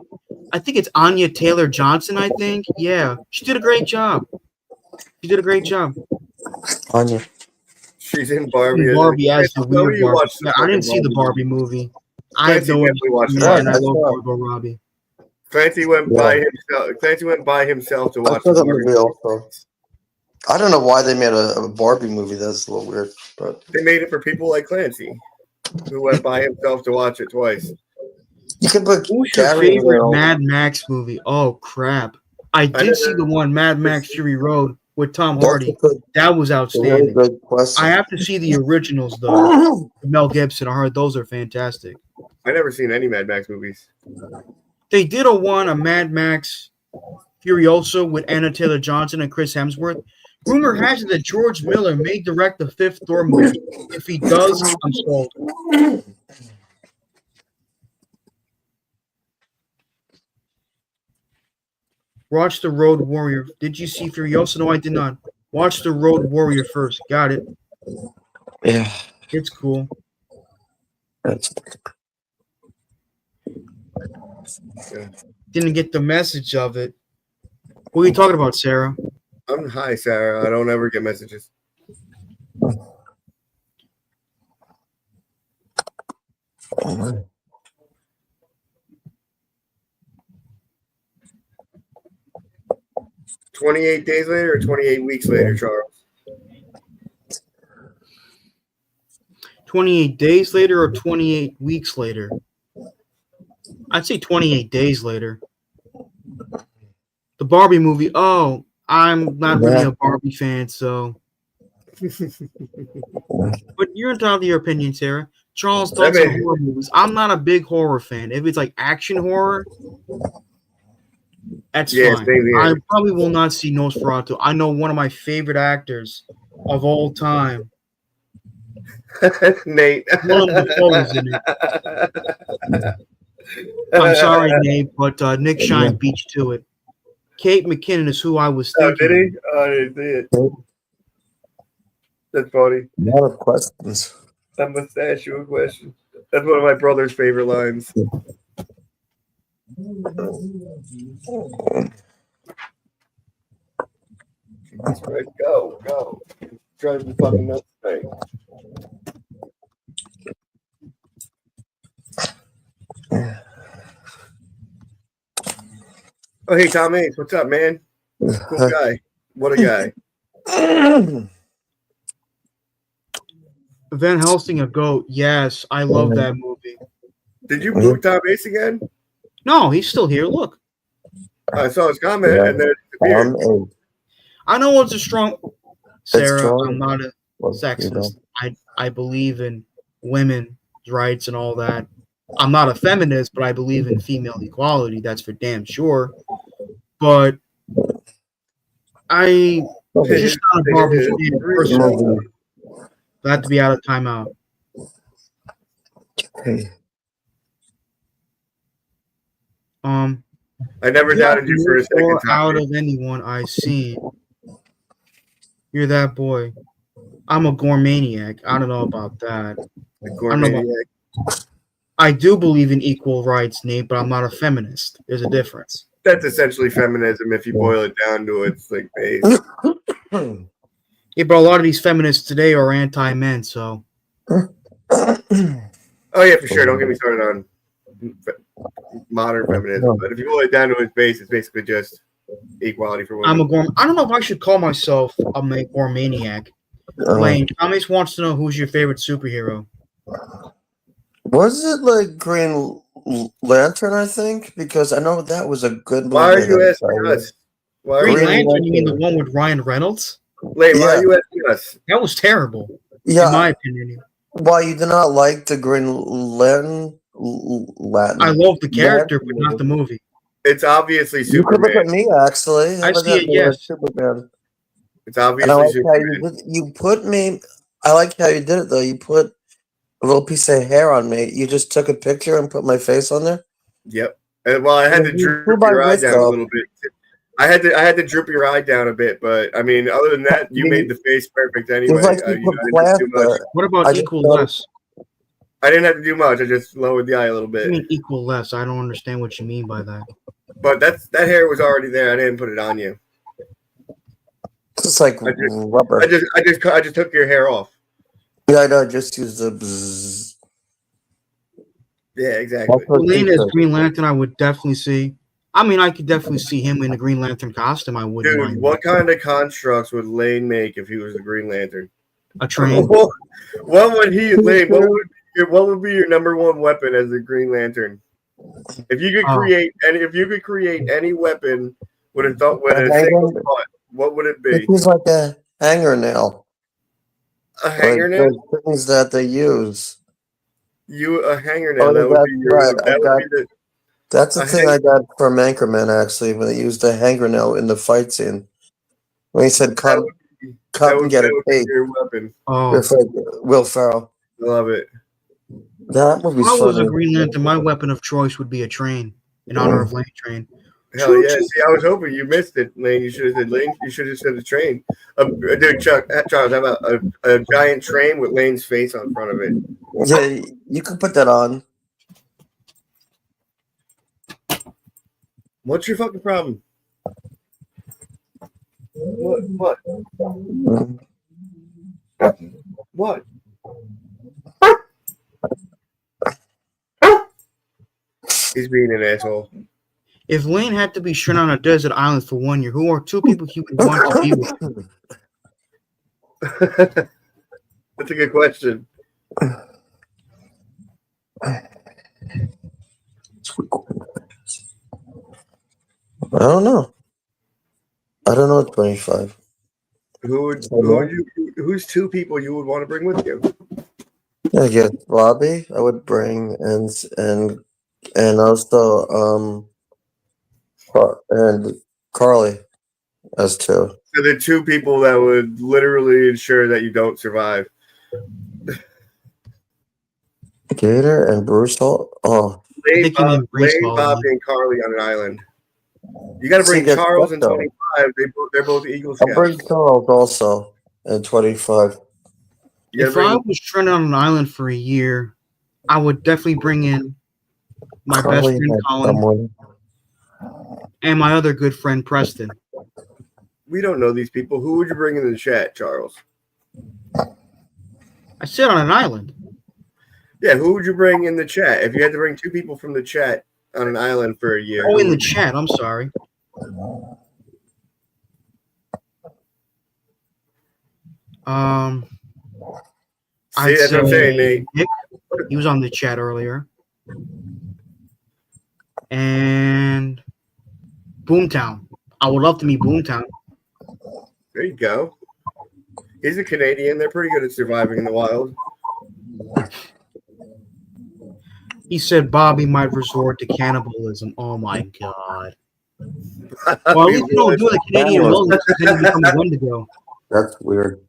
I think it's Anya Taylor-Johnson, I think. Yeah. She did a great job. Anya. She's in Barbie. Barbie as the Tell me weird you Barbie. watched Yeah, I didn't see the Barbie movie. I have Clancy no definitely watched idea. it. And I I love saw it. Margot Robbie. Clancy went by himself. Clancy went by himself to I watch saw the that Barbie movie also. I don't know why they made a Barbie movie. That's a little weird, but They made it for people like Clancy, who went by himself to watch it twice. you can put Who's your Gary in favorite there. Mad Max movie? Oh, crap. I did see the one, Mad Max Fury Road, with Tom Hardy. That was Really outstanding. good question. I have to see the originals, though. Mel Gibson. I heard those are fantastic. I never seen any Mad Max movies. They did a Mad Max Furiosa with Anna Taylor-Johnson and Chris Hemsworth. Rumor has it that George Miller may direct the 5th Thor movie. If he does, I'm sold. Watch The Road Warrior. Did you see Furiosa? No, I did not. Watch The Road Warrior first. Got it. Yeah. It's cool. Didn't get the message of it. What are you talking about, Sarah? Hi, Sarah. I don't ever get messages. Oh, 28 days later or 28 weeks later, Charles? 28 days later or 28 weeks later? I'd say 28 days later. The Barbie movie. Oh, I'm not really a Barbie fan, so. But you're entitled to your opinion, Sarah. Charles, thoughts on horror movies? I'm not a big horror fan. If it's like action horror, that's fine. I probably will not see Nosferatu. I know one of my favorite actors of all time. Nate. Willem Dafoe is in it. I'm sorry, Nate, but Nick Shine beat you to it. Kate McKinnon is who I was thinking. Oh, did he? Oh, I didn't see it. That's funny. A lot of questions. I must ask you a question. That's one of my brother's favorite lines. That's right. Go. Drive the fucking nuts thing. Oh, hey, Tom Hayes. What's up, man? Cool guy. What a guy. Van Helsing, a goat. Yes, I love that movie. Did you boot Tom Hayes again? No, he's still here. Look. I saw his comment and then it disappeared. I know it's a strong. Sarah, strong. I'm not a sexist. I believe in women's rights and all that. I'm not a feminist, but I believe in female equality. That's for damn sure. But I just not a Barbie fan personally. I have to be out of timeout. I never doubted you for a second time. Out of anyone I see, you're that boy. I'm a gourmaniac. I don't know about that. I do believe in equal rights, Nate, but I'm not a feminist. There's a difference. That's essentially feminism if you boil it down to its like base. Yeah, but a lot of these feminists today are anti-men, so. Oh yeah, for sure. Don't get me started on modern feminism, but if you boil it down to its base, it's basically just equality for women. I don't know if I should call myself a gourmaniac. Lane, Thomas wants to know who's your favorite superhero. Was it like Green Lantern, I think? Because I know that was a good movie. Why are you asking us? Green Lantern, you mean the one with Ryan Reynolds? Lane, why are you asking us? That was terrible, in my opinion. Why you did not like the Green Lantern? I love the character, but not the movie. It's obviously Superman. You could look at me, actually. I see it, yes. Superman. It's obviously Superman. You put me... I like how you did it, though. You put a little piece of hair on me. You just took a picture and put my face on there? Yep. Well, I had to droop your eye down a little bit. I had to droop your eye down a bit, but I mean, other than that, you made the face perfect anyway. Like what about equal less? I didn't have to do much. I just lowered the eye a little bit. I mean equal less. I don't understand what you mean by that. But that hair was already there. I didn't put it on you. It's like I just- rubber. I just took your hair off. Yeah, I know. Just use the bzzz. Yeah, exactly. That's what Lane Geek as does. Green Lantern, I would definitely see. I mean, I could definitely see him in the Green Lantern costume. I wouldn't Dude, mind what kind of constructs would Lane make if he was the Green Lantern? a train. What would he, Lane? What would be your number one weapon as the Green Lantern? If you could Oh. create any weapon with a A single hanger? thought, what would it be? It was like a hanger nail. A Like hanger nail? those things that they use. A hanger nail. Oh, That would that's be your. right. That would be That's the a thing I got from Anchorman, actually, when they used the hanger nail in the fight scene. When he said, come and get a be cake. your weapon. Oh, It's like Will Ferrell. Love it. That movie's if I was funny. a Green Lantern, my weapon of choice would be a train in honor of Lane Train. Hell yeah! See, I was hoping you missed it, Lane. You should have said Lane. You should have said the train. Dude, Charles, how about a giant train with Lane's face on front of it? Yeah, you can put that on. What's your fucking problem? What? What? He's being an asshole. If Lane had to be stranded on a desert island for 1 year, who are two people he would want to be with? That's a good question. I don't know. I don't know 25. Who's two people you would want to bring with you? I guess Robbie I would bring and also and Carly as two. So they're two people that would literally ensure that you don't survive. Gator and Bruce Hall. Oh, Lane, think you mean Bruce Hall, Bobby, man. and Carly on an island. You got to bring See, Charles that's in tough, 25. They're both Eagle I'll bring Scouts. Charles also at 25. You If gotta I bring- was stranded on an island for a year, I would definitely bring in my best Carly friend had Colin someone. and my other good friend Preston. we don't know these people. Who would you bring in the chat, Charles? I sit on an island. Yeah, who would you bring in the chat? If you had to bring two people from the chat on an island for a year. Oh, in the chat. I'm sorry. See, that's what I'm saying, Nate. Nick. He was on the chat earlier. And Boomtown. I would love to meet Boomtown. There you go. He's a Canadian. They're pretty good at surviving in the wild. He said Bobby might resort to cannibalism. Oh my god. Well, at least you don't do the Canadian wilderness, then you become a Wendigo. That's weird.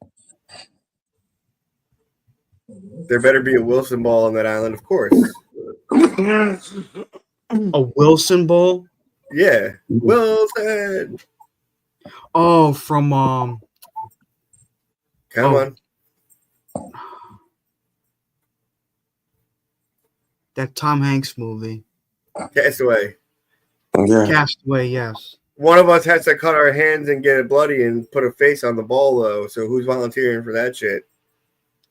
There better be a Wilson ball on that island, of course. A Wilson Bowl? Yeah, Wilson. Oh, from Come Oh. on. that Tom Hanks movie. Castaway. Yeah. Castaway, yes. One of us has to cut our hands and get it bloody and put a face on the ball, though. So who's volunteering for that shit?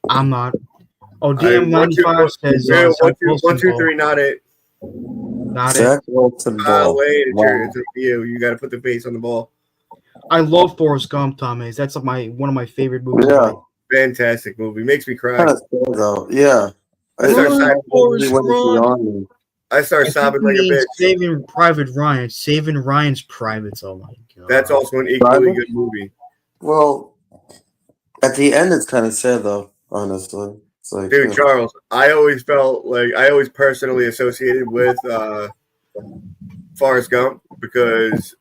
I'm not. Oh, All right, one, two, DM95 says Yeah, Zach Wilson one, two, Bowl. three, not it. Not it. Zach Wilson Oh, Ball. wait, Wow. it's up to you. You got to put the face on the ball. I love Forrest Gump, Tom Hanks. That's one of my favorite movies. Yeah. Fantastic movie. Makes me cry. Kind of sad, though. Yeah. I start, Run, sobbing, Forrest, When it's run. beyond me. I start I think sobbing he like a means bitch. Saving Private Ryan. Saving Ryan's Privates. Oh my god. That's also an equally Private? good movie. Well, at the end, it's kind of sad, though, honestly. It's like, Dude, Charles, I always felt like I always personally associated with Forrest Gump because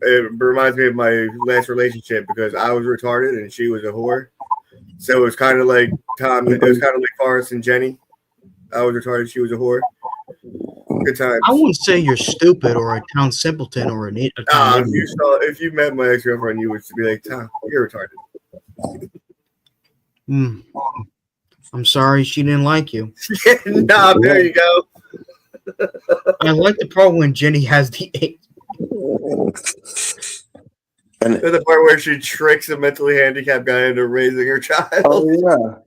it reminds me of my last relationship because I was retarded and she was a whore. So it was kind of like it was kind of like Forrest and Jenny. I was retarded, she was a whore. Good times. I wouldn't say you're stupid or a town simpleton or a town If you met my ex-girlfriend, you would be like, Tom, you're retarded. I'm sorry she didn't like you. Nah, there you go. I like the part when Jenny has the And The part where she tricks a mentally handicapped guy into raising her child. oh yeah,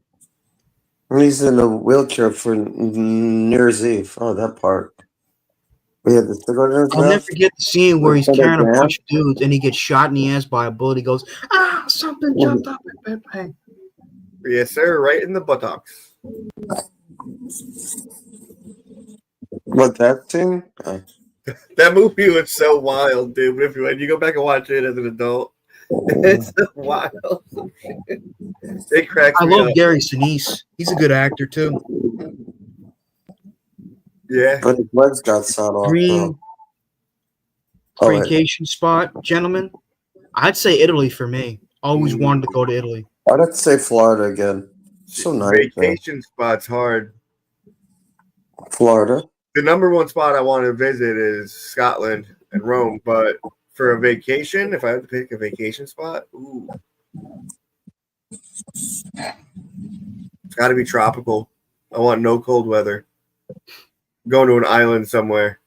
and he's in a wheelchair for New Year's Eve. Oh, that part. We had the cigarette in his I'll never mouth. forget the scene where he's Before they carrying a dance. bunch of dudes and he gets shot in the ass by a bullet. He goes, something jumped up. Yes, sir. Right in the buttocks. What, that scene? That movie was so wild, dude. If when you go back and watch it as an adult, it's so wild. It cracks I me love up. Gary Sinise. He's a good actor too. Yeah. But his legs got sawed off. Dream Oh, wait. vacation spot, gentlemen. I'd say Italy for me. Always wanted to go to Italy. I'd have to say Florida again. So nice. Vacation spot's hard. Florida. The number one spot I want to visit is Scotland and Rome, but for a vacation, if I had to pick a vacation spot, ooh, it's got to be tropical. I want no cold weather. Going to an island somewhere.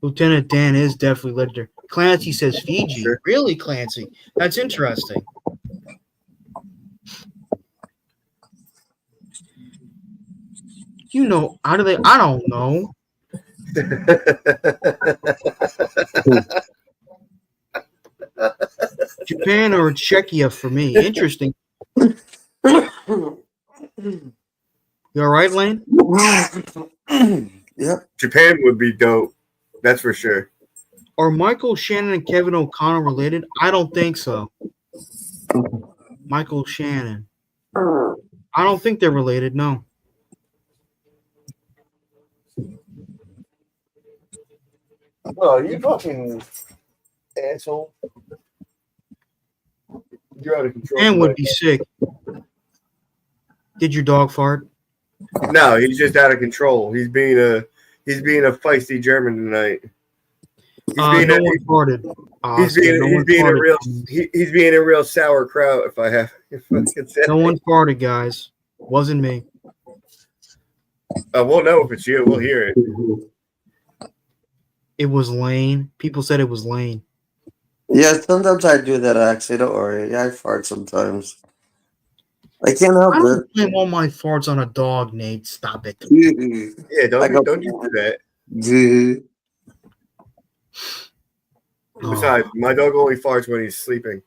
Lieutenant Dan is definitely legendary. Clancy says Fiji. Sure. Really, Clancy? That's interesting. You know, how do they? I don't know. Japan or Czechia for me. Interesting. You all right, Lane? Yep. Japan would be dope. That's for sure. Are Michael Shannon and Kevin O'Connor related? I don't think so. Michael Shannon. I don't think they're related, no. Oh, you fucking asshole. You're out of control. Dan would be sick. Did your dog fart? No, he's just out of control. He's being a feisty German tonight. No one farted. He's being a real sauerkraut. If I can say. No one farted, guys. Wasn't me. We'll know if it's you. We'll hear it. It was Lane. People said it was Lane. Yeah, sometimes I do that, actually. Don't worry. Yeah, I fart sometimes. I can't help I it. don't blame all my farts on a dog, Nate. Stop it. Yeah, don't you do that. Besides, my dog only farts when he's sleeping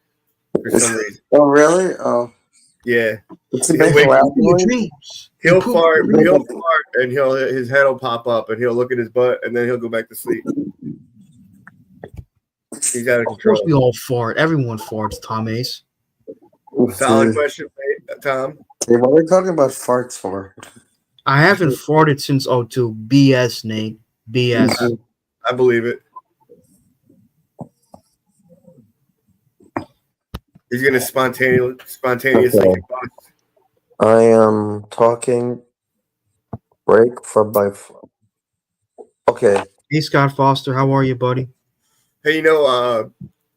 for some reason. Oh, really? Oh. Yeah. It's a big loud noise. Dreams. He'll fart, and his head will pop up, and he'll look at his butt, and then he'll go back to sleep. He's out of Of course, control. we all fart. Everyone farts, Tom Ace. Solid question, Tom. Hey, what are we talking about farts for? I haven't farted since 02. BS, Nate. BS. I believe it. He's gonna spontaneously combust. I am talking break from my. Okay. Hey, Scott Foster. How are you, buddy? Hey,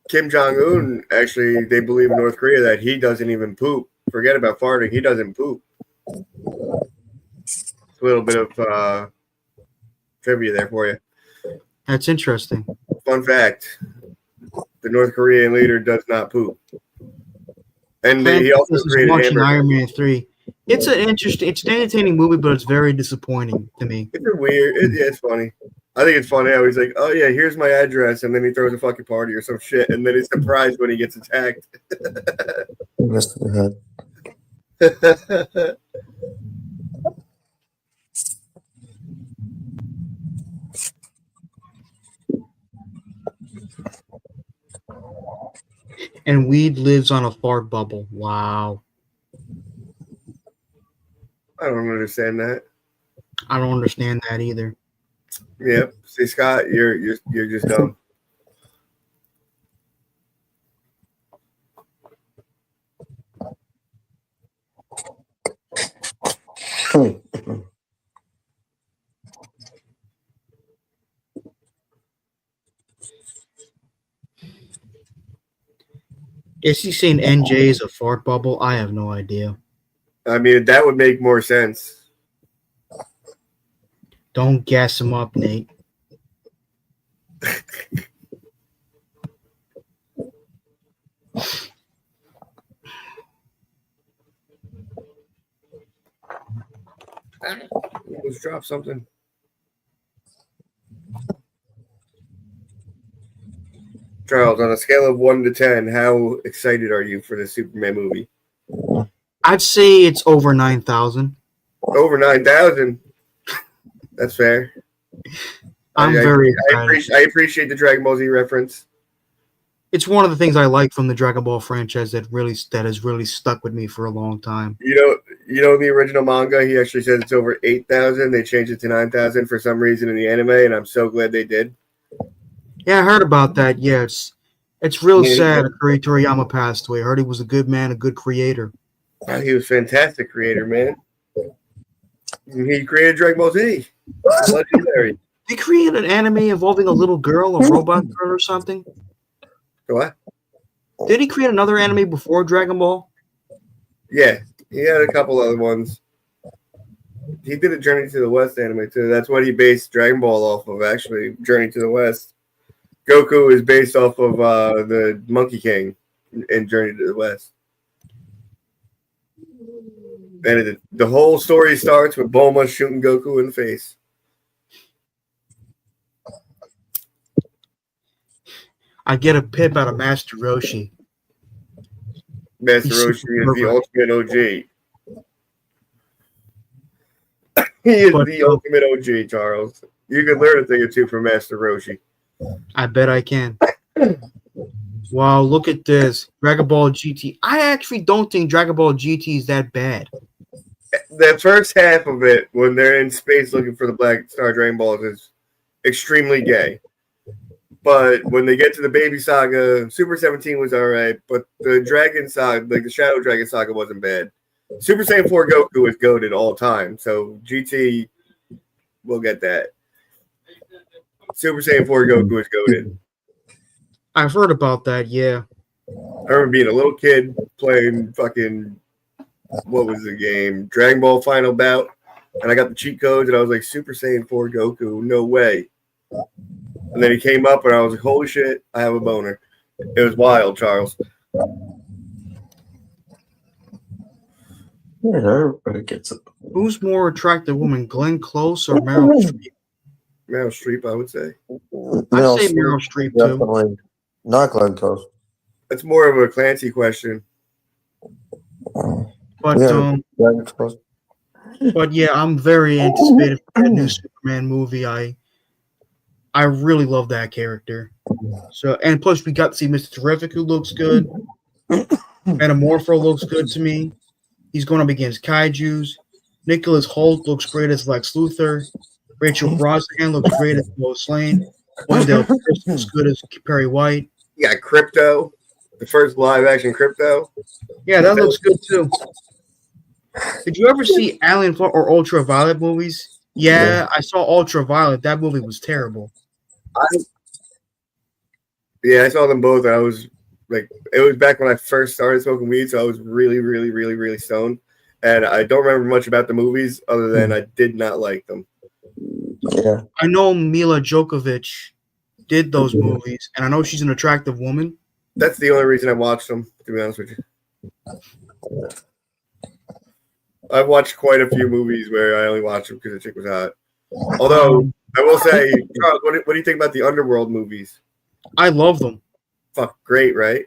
Kim Jong-un, actually, they believe in North Korea that he doesn't even poop. Forget about farting. He doesn't poop. It's a little bit of trivia there for you. That's interesting. Fun fact. The North Korean leader does not poop. And he also This is created watching hamburgers. Iron Man 3. It's an entertaining movie, but it's very disappointing to me. It's weird. It's funny. I think it's funny how he's like, oh, yeah, here's my address. And then he throws a fucking party or some shit. And then he's surprised when he gets attacked. And weed lives on a fart bubble. Wow. I don't understand that. I don't understand that either. Yep. See, Scott, you're just dumb. Is he saying NJ is a fart bubble? I have no idea. I mean, that would make more sense. Don't gas him up, Nate. Let's drop something. Charles, on a scale of 1 to 10, how excited are you for the Superman movie? I'd say it's over 9,000. Over 9,000. That's fair. I'm very excited. I appreciate the Dragon Ball Z reference. It's one of the things I like from the Dragon Ball franchise that has really stuck with me for a long time. You know the original manga. He actually said it's over 8,000. They changed it to 9,000 for some reason in the anime, and I'm so glad they did. Yeah, I heard about that. Yeah, it's real sad Akira Toriyama passed away. I heard he was a good man, a good creator. Oh, he was a fantastic creator, man. He created Dragon Ball Z. Legendary. They created an anime involving a little girl, a robot girl or something. What? Did he create another anime before Dragon Ball? Yeah, he had a couple other ones. He did a Journey to the West anime too. That's what he based Dragon Ball off of, actually. Journey to the West. Goku is based off of the Monkey King in Journey to the West. And the whole story starts with Bulma shooting Goku in the face. I get a pip out of Master Roshi. Master Roshi is the ultimate OG. He is the ultimate OG, Charles. You can learn a thing or two from Master Roshi. I bet I can. Wow, look at this. Dragon Ball GT. I actually don't think Dragon Ball GT is that bad. The first half of it, when they're in space looking for the Black Star Dragon Balls, is extremely gay. But when they get to the Baby Saga, Super 17 was all right, but the Dragon Saga, like the Shadow Dragon Saga, wasn't bad. Super Saiyan 4 Goku is goated all time, so GT, we'll get that. Super Saiyan 4 Goku is goated. I've heard about that, yeah. I remember being a little kid playing fucking, what was the game? Dragon Ball Final Bout, and I got the cheat codes, and I was like, Super Saiyan 4 Goku, no way. And then he came up, and I was like, holy shit, I have a boner. It was wild, Charles. Yeah, everybody gets it. Who's more attractive woman, Glenn Close or Meryl Streep? Meryl Streep, I would say. I'd say Meryl Streep, too. Definitely not Glenn Close. It's more of a Clancy question. But, but yeah, I'm very anticipated for that new Superman movie. I really love that character. So, and plus we got to see Mr. Terrific, who looks good. Metamorpho looks good to me. He's going up against Kaijus. Nicholas Hoult looks great as Lex Luthor. Rachel Brosnahan looks great as Lois Lane. Wendell Pierce looks good as Perry White. You got Crypto, the first live-action Crypto. Yeah, that looks good too. Did you ever see Alien or Ultraviolet movies? Yeah, I saw Ultraviolet. That movie was terrible. I saw them both. I was like, it was back when I first started smoking weed, so I was really, really, really, really stoned. And I don't remember much about the movies other than I did not like them. Yeah. I know Mila Djokovic did those movies, and I know she's an attractive woman. That's the only reason I watched them, to be honest with you. I've watched quite a few movies where I only watched them because the chick was hot. Although, I will say, Charles, what do you think about the Underworld movies? I love them. Fuck, great, right?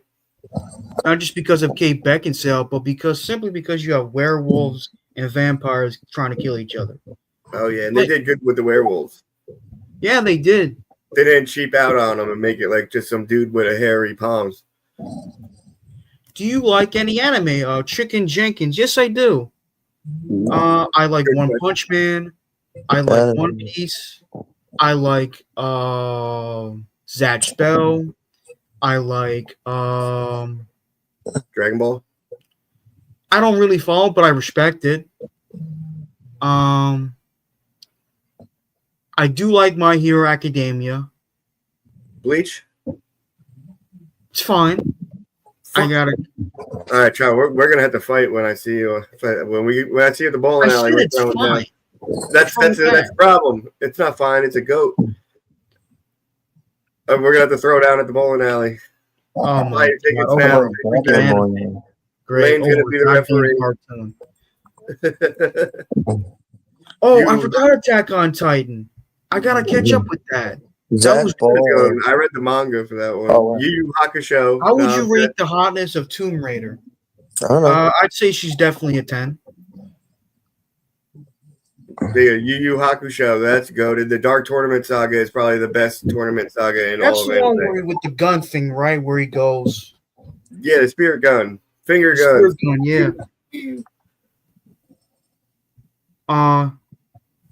Not just because of Kate Beckinsale, but simply because you have werewolves and vampires trying to kill each other. Oh, yeah, and they did good with the werewolves. Yeah, they did. They didn't cheap out on them and make it like just some dude with a hairy palms. Do you like any anime? Chicken Jenkins. Yes, I do. I like One Punch Man. I like One Piece. I like Zatch Bell. I like Dragon Ball. I don't really follow, but I respect it. I do like My Hero Academia. Bleach. It's fine. I got it. All right, Charles. We're gonna have to fight when I see you. When I see you at the bowling alley. I said it's fine. That's wrong with that's that? the problem. It's not fine. It's a goat. We're gonna have to throw down at the bowling alley. Oh Buy my your tickets god! now. Over Oh, freaking goddamn anime. boy. Great. Lane's gonna Over be the goddamn referee. cartoon. Oh, I You- forgot Attack on Titan. I gotta catch up with that. Zach was Ball. I read the manga for that one. Oh, Yu Yu Hakusho. How would you rate the hotness of Tomb Raider? I don't know. I'd say she's definitely a 10. The Yu Yu Hakusho? That's goated. The Dark Tournament Saga is probably the best tournament saga in That's all of the one anime. with the gun thing, right? Where he goes. Yeah, the spirit gun, finger Spear guns. gun, yeah.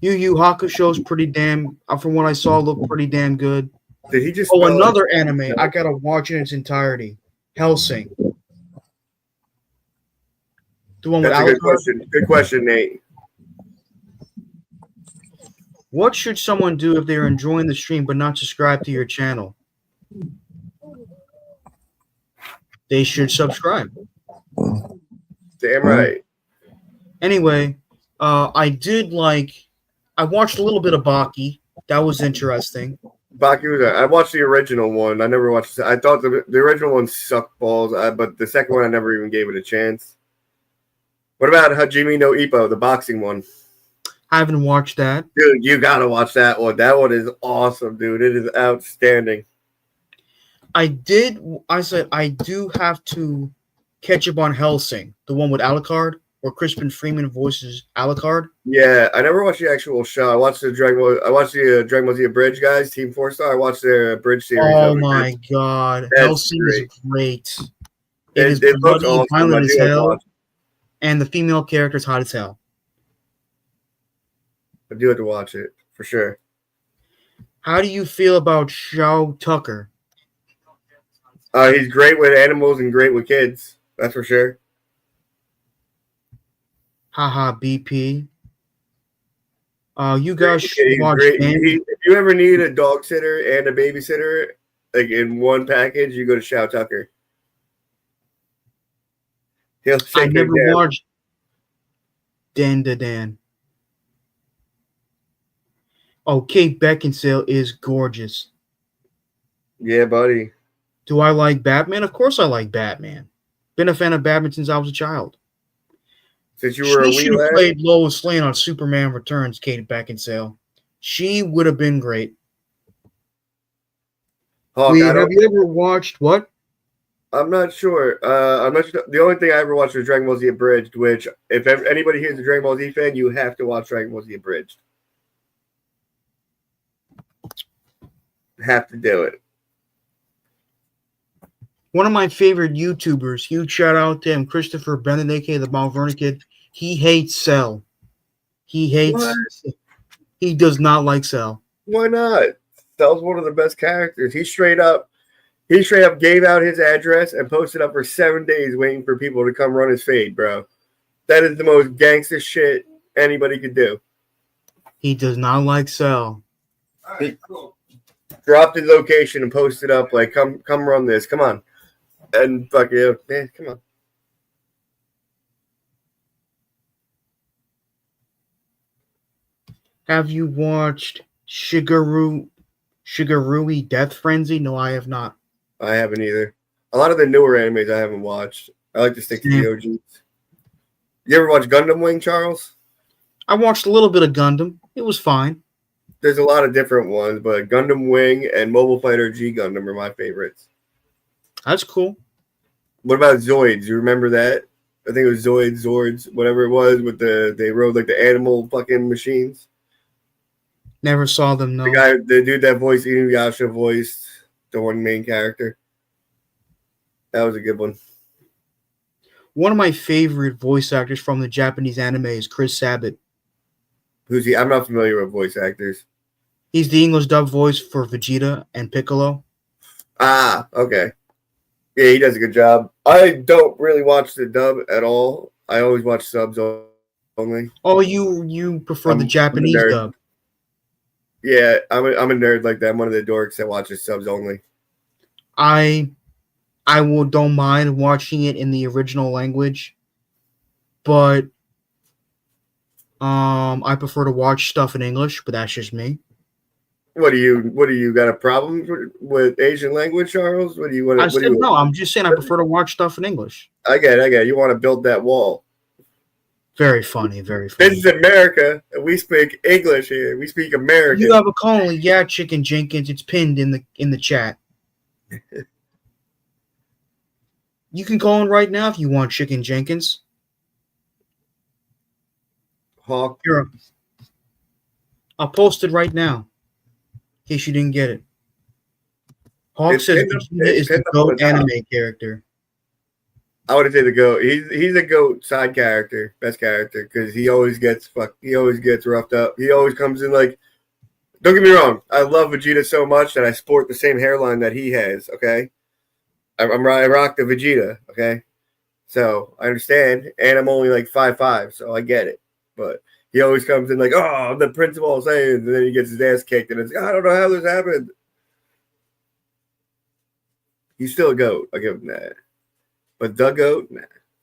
Yu Yu Hakusho's pretty damn. From what I saw, looked pretty damn good. Did he just? Oh, spell it? another anime I gotta watch in its entirety. Hellsing. The one with That's a good Alucard. question. Good question, Nate. What should someone do if they're enjoying the stream but not subscribe to your channel? They should subscribe. Damn right. Anyway, I watched a little bit of Baki. That was interesting. Baki I watched the original one. I never watched. I thought the original one sucked balls, but the second one I never even gave it a chance. What about Hajime no Ippo, the boxing one? I haven't watched that. Dude, you gotta watch that one. That one is awesome, dude. It is outstanding. I said I do have to catch up on Hellsing, the one with Alucard, where Crispin Freeman voices Alucard. Yeah, I never watched the actual show. I watched the Dragon Ball Z Abridged guys, Team 4-Star. I watched their Abridged series. Oh of it. my god, That's Hellsing is great. It is looks bloody, awesome. I violent as do like hell, watch- and the female character is hot as hell. I do have to watch it for sure. How do you feel about Shao Tucker? He's great with animals and great with kids. That's for sure. Haha, BP. You guys should He's watch great. Bambi. If you ever need a dog sitter and a babysitter, like in one package, you go to Shao Tucker. He'll I take never your watched Dan da Dan. Oh, Kate Beckinsale is gorgeous. Yeah, buddy. Do I like Batman? Of course I like Batman. Been a fan of Batman since I was a child. Since you were a She wee should have lad, played Lois Lane on Superman Returns, Kate Beckinsale. She would have been great. Hawk, Have you ever watched what? I'm not sure. I'm not sure. The only thing I ever watched was Dragon Ball Z Abridged, which, if anybody here is a Dragon Ball Z fan, you have to watch Dragon Ball Z Abridged. Have to do it. One of my favorite YouTubers, huge shout out to him, Christopher Bennett, aka the Mount Vernon Kid. He hates Cell. He does not like Cell. Why not? Cell's one of the best characters. He straight up gave out his address and posted up for 7 days waiting for people to come run his fade, bro. That is the most gangster shit anybody could do. He does not like Cell. All right, cool. Dropped his location and posted up like, come run this. Come on. And fuck you, man, come on. Have you watched Shigarui Death Frenzy? No, I have not. I haven't either. A lot of the newer animes I haven't watched. I like to stick to the OGs. You ever watch Gundam Wing, Charles? I watched a little bit of Gundam. It was fine. There's a lot of different ones, but Gundam Wing and Mobile Fighter G Gundam are my favorites. That's cool. What about Zoids? You remember that? I think it was Zoids, Zords, whatever it was, with they rode like the animal fucking machines. Never saw them, no. The dude that voiced Inuyasha voiced the one main character. That was a good one. One of my favorite voice actors from the Japanese anime is Chris Sabat. Who's he? I'm not familiar with voice actors. He's the English dub voice for Vegeta and Piccolo. Ah, okay. Yeah, he does a good job. I don't really watch the dub at all. I always watch subs only. Oh, you prefer the Japanese nerd. dub? Yeah, I'm a nerd like that. I'm one of the dorks that watches subs only. I don't mind watching it in the original language, but I prefer to watch stuff in English, but that's just me. What do you got a problem with Asian language, Charles? What do you want I to, what do said you no. I'm just saying I prefer to watch stuff in English. I get it. You want to build that wall. Very funny, very This funny. is America, and we speak English here. We speak American. You have a call, yeah, Chicken Jenkins. It's pinned in the chat. You can call in right now if you want, Chicken Jenkins. Hawk. Here, I'll post it right now, in case you didn't get it. Hawk It's says pinned up- Vegeta it's is the pinned up on GOAT the top. anime character. I would say the GOAT. He's a GOAT side character, best character, because he always gets roughed up. He always comes in like. Don't get me wrong. I love Vegeta so much that I sport the same hairline that he has. Okay, I rock the Vegeta. Okay, so I understand, and I'm only like 5'5", so I get it. But he always comes in like, "Oh, I'm the Prince of All Saiyans," and then he gets his ass kicked, and it's, I don't know how this happened. He's still a GOAT. I give him that. But the GOAT, nah,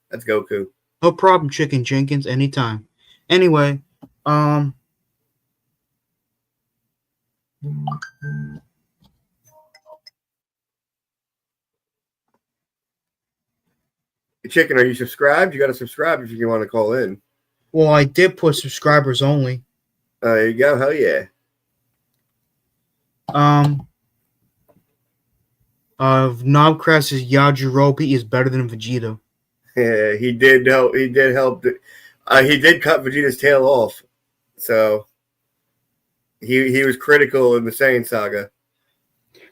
that's Goku. No problem, Chicken Jenkins. Anytime. Anyway, Chicken, are you subscribed? You got to subscribe if you want to call in. well, I did put subscribers only. There you go. Hell yeah. Knobcrest's Yajirobe is better than Vegeta. Yeah, he did help. He did help. He did cut Vegeta's tail off, so he was critical in the Saiyan saga.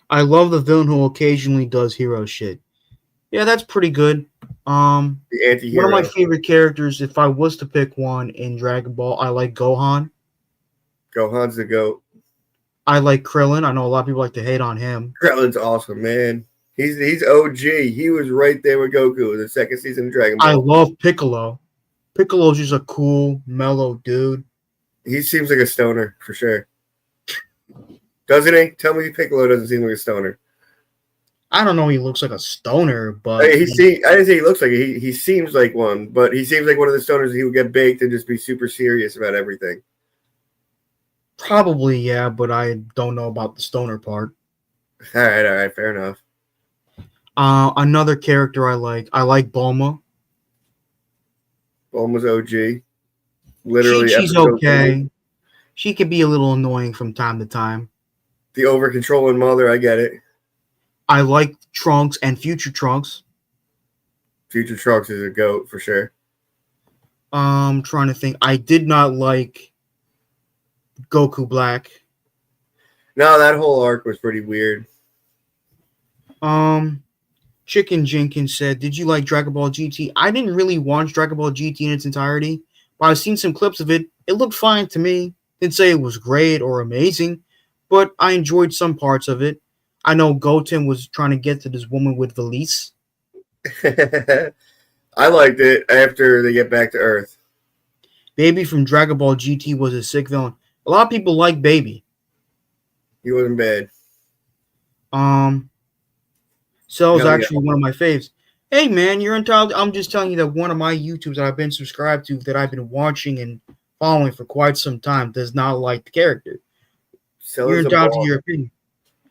I love the villain who occasionally does hero shit. Yeah, that's pretty good. The anti-hero. One of my favorite characters, if I was to pick one in Dragon Ball, I like Gohan. Gohan's the GOAT. I like Krillin. I know a lot of people like to hate on him. Krillin's awesome, man. He's OG. He was right there with Goku in the second season of Dragon Ball. I love Piccolo. Piccolo's just a cool, mellow dude. He seems like a stoner for sure. Doesn't he? Tell me Piccolo doesn't seem like a stoner. I don't know. He looks like a stoner, but I didn't say he looks like it. He seems like one, but he seems like one of the stoners that he would get baked and just be super serious about everything. probably yeah. But I don't know about the stoner part. All right, fair enough. Another character I like Bulma. Bulma's OG. Literally, She's episode okay. 3. She could be a little annoying from time to time. The over controlling mother, I get it. I like Trunks and Future Trunks. Future Trunks is a GOAT for sure. Trying to think. I did not like Goku Black. No, that whole arc was pretty weird. Chicken Jenkins said, "Did you like Dragon Ball GT?" I didn't really watch Dragon Ball GT in its entirety, but I've seen some clips of it. It looked fine to me. Didn't say it was great or amazing, but I enjoyed some parts of it. I know Goten was trying to get to this woman with Valise. I liked it after they get back to Earth. Baby from Dragon Ball GT was a sick villain. A lot of people like Baby. He wasn't bad. Cell's Hell yeah. actually one of my faves. Hey man, you're entitled. I'm just telling you that one of my YouTubes that I've been subscribed to, that I've been watching and following for quite some time, does not like the character. So You're is a entitled to ball. your opinion.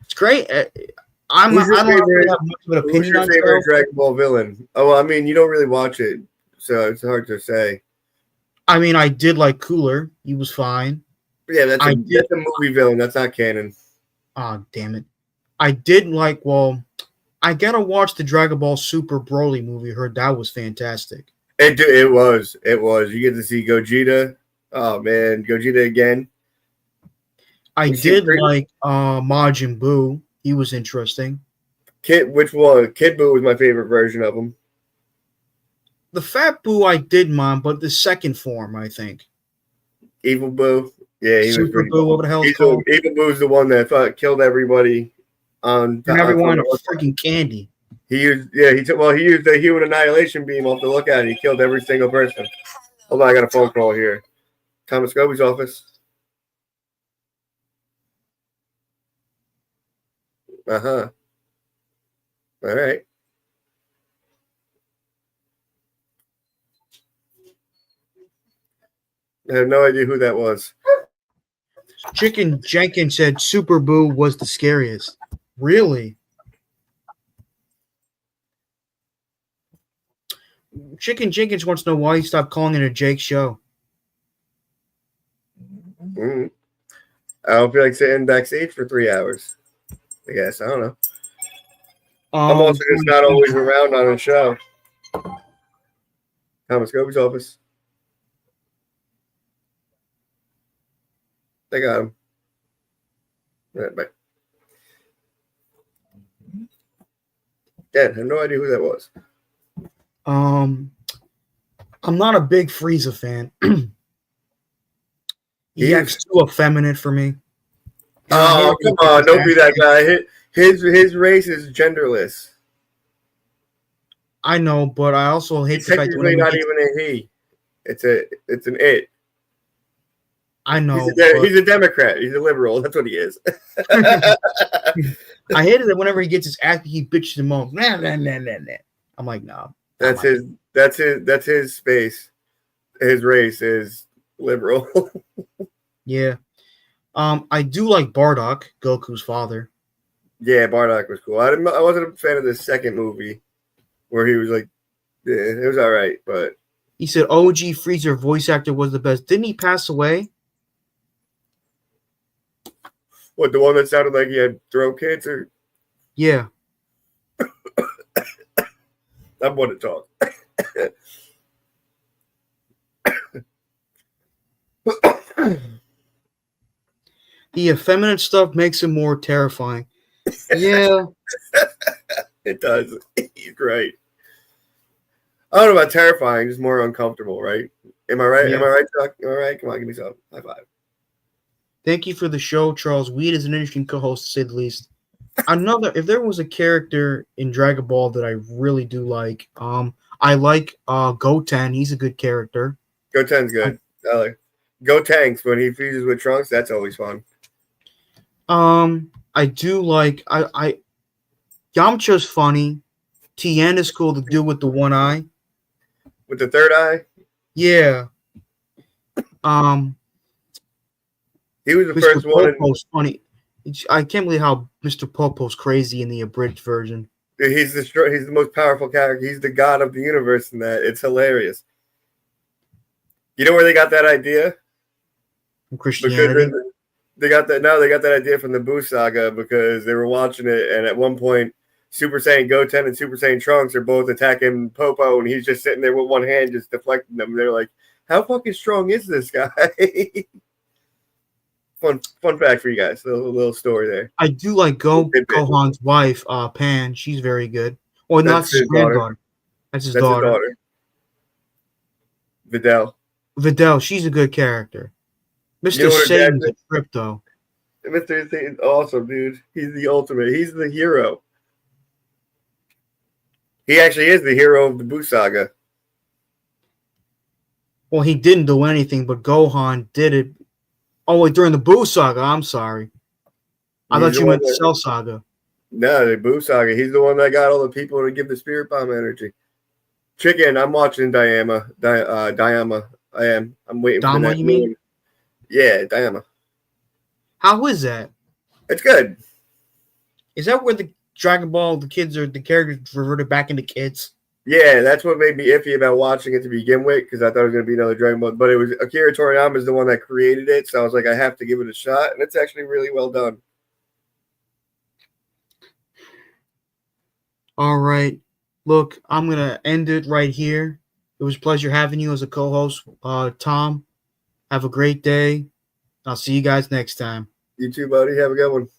It's great. I Who's your don't really favorite- have much of an Who's opinion your on favorite Cell. Dragon Ball villain? Oh, well, I mean, you don't really watch it, so it's hard to say. I mean, I did like Cooler. He was fine. Yeah, that's I a did- that's a movie villain. That's not canon. Ah, damn it. I did like, well, I gotta watch the Dragon Ball Super Broly movie. Heard that was fantastic. It was. You get to see Gogeta. Oh man, Gogeta again. I You see did Freezer? like Majin Buu. He was interesting. Which one? Kid Buu was my favorite version of him. The Fat Buu I did mind, but the second form, I think. Evil Buu. Yeah, he was Super pretty Buu, cool. what the hell it's called? Evil Boo's the one that killed everybody on And everyone a on- freaking candy. He used the human annihilation beam off the lookout and he killed every single person. Hold on, I got a phone call here. Thomas Scobie's office. Uh-huh. All right. I have no idea who that was. Chicken Jenkins said Super Boo was the scariest. Really? Chicken Jenkins wants to know why he stopped calling it a Jake show. Mm. I don't feel like sitting backstage for 3 hours. I guess. I don't know. I'm also just not always around on a show. Thomas Goby's office. They got him. All right, bye. Yeah, I have no idea who that was. I'm not a big Frieza fan. He acts too effeminate for me. Oh, come on. Don't be that guy. His race is genderless. I know, but I also hate He's the fact that technically not even a he. It's an it. I know. He's a Democrat. He's a liberal. That's what he is. I hated it whenever he gets his act. He bitches him off. Nah. I'm like, no. That's his space. His race is liberal. Yeah. I do like Bardock, Goku's father. Yeah, Bardock was cool. I wasn't a fan of the second movie where he was like, yeah, it was all right, but He said OG Freezer voice actor was the best. Didn't he pass away? what, the one that sounded like he had throat cancer? Yeah. I'm one to talk. The effeminate stuff makes him more terrifying. Yeah. It does. He's right. I don't know about terrifying, just more uncomfortable, right? Am I right? Yeah. Am I right, Chuck? Am I right? Come on, give me some. High five. Thank you for the show, Charles. Weed is an interesting co-host, to say the least. If there was a character in Dragon Ball that I really do like, I like Goten. He's a good character. Goten's good. I like Gotenks when he fuses with Trunks. That's always fun. I do like Yamcha's funny. Tien is cool to do with the one eye. With the third eye, Yeah. he was the Mr. first one. Popo's funny. I can't believe how Mr. Popo's crazy in the abridged version. He's the most powerful character. He's the god of the universe in that. It's hilarious. You know where they got that idea? From Christianity. Because they got that idea from the Buu saga because they were watching it, and at one point, Super Saiyan Goten and Super Saiyan Trunks are both attacking Popo, and he's just sitting there with one hand just deflecting them. They're like, "How fucking strong is this guy?" Fun fact for you guys. A little story there. I do like Gohan's wife, Pan. She's very good. Or not his granddaughter. That's his daughter. Videl. She's a good character. Mr. Satan's a trip, though. Mr. Satan's awesome, dude. He's the ultimate. He's the hero. He actually is the hero of the Buu saga. Well, he didn't do anything, but Gohan did it. Oh, wait, during the Buu saga. I'm sorry. I thought you meant the Cell saga. No, the Buu saga. He's the one that got all the people to give the spirit bomb energy. Chicken, I'm watching Diama. I am. I'm waiting for that. You mean? Yeah, Diama. How is that? It's good. Is that where the Dragon Ball, the characters reverted back into kids? Yeah, that's what made me iffy about watching it to begin with, because I thought it was going to be another Dragon Ball. But it was Akira Toriyama is the one that created it, so I was like, I have to give it a shot, and it's actually really well done. All right. Look, I'm going to end it right here. It was a pleasure having you as a co-host, Tom. Have a great day. I'll see you guys next time. You too, buddy. Have a good one.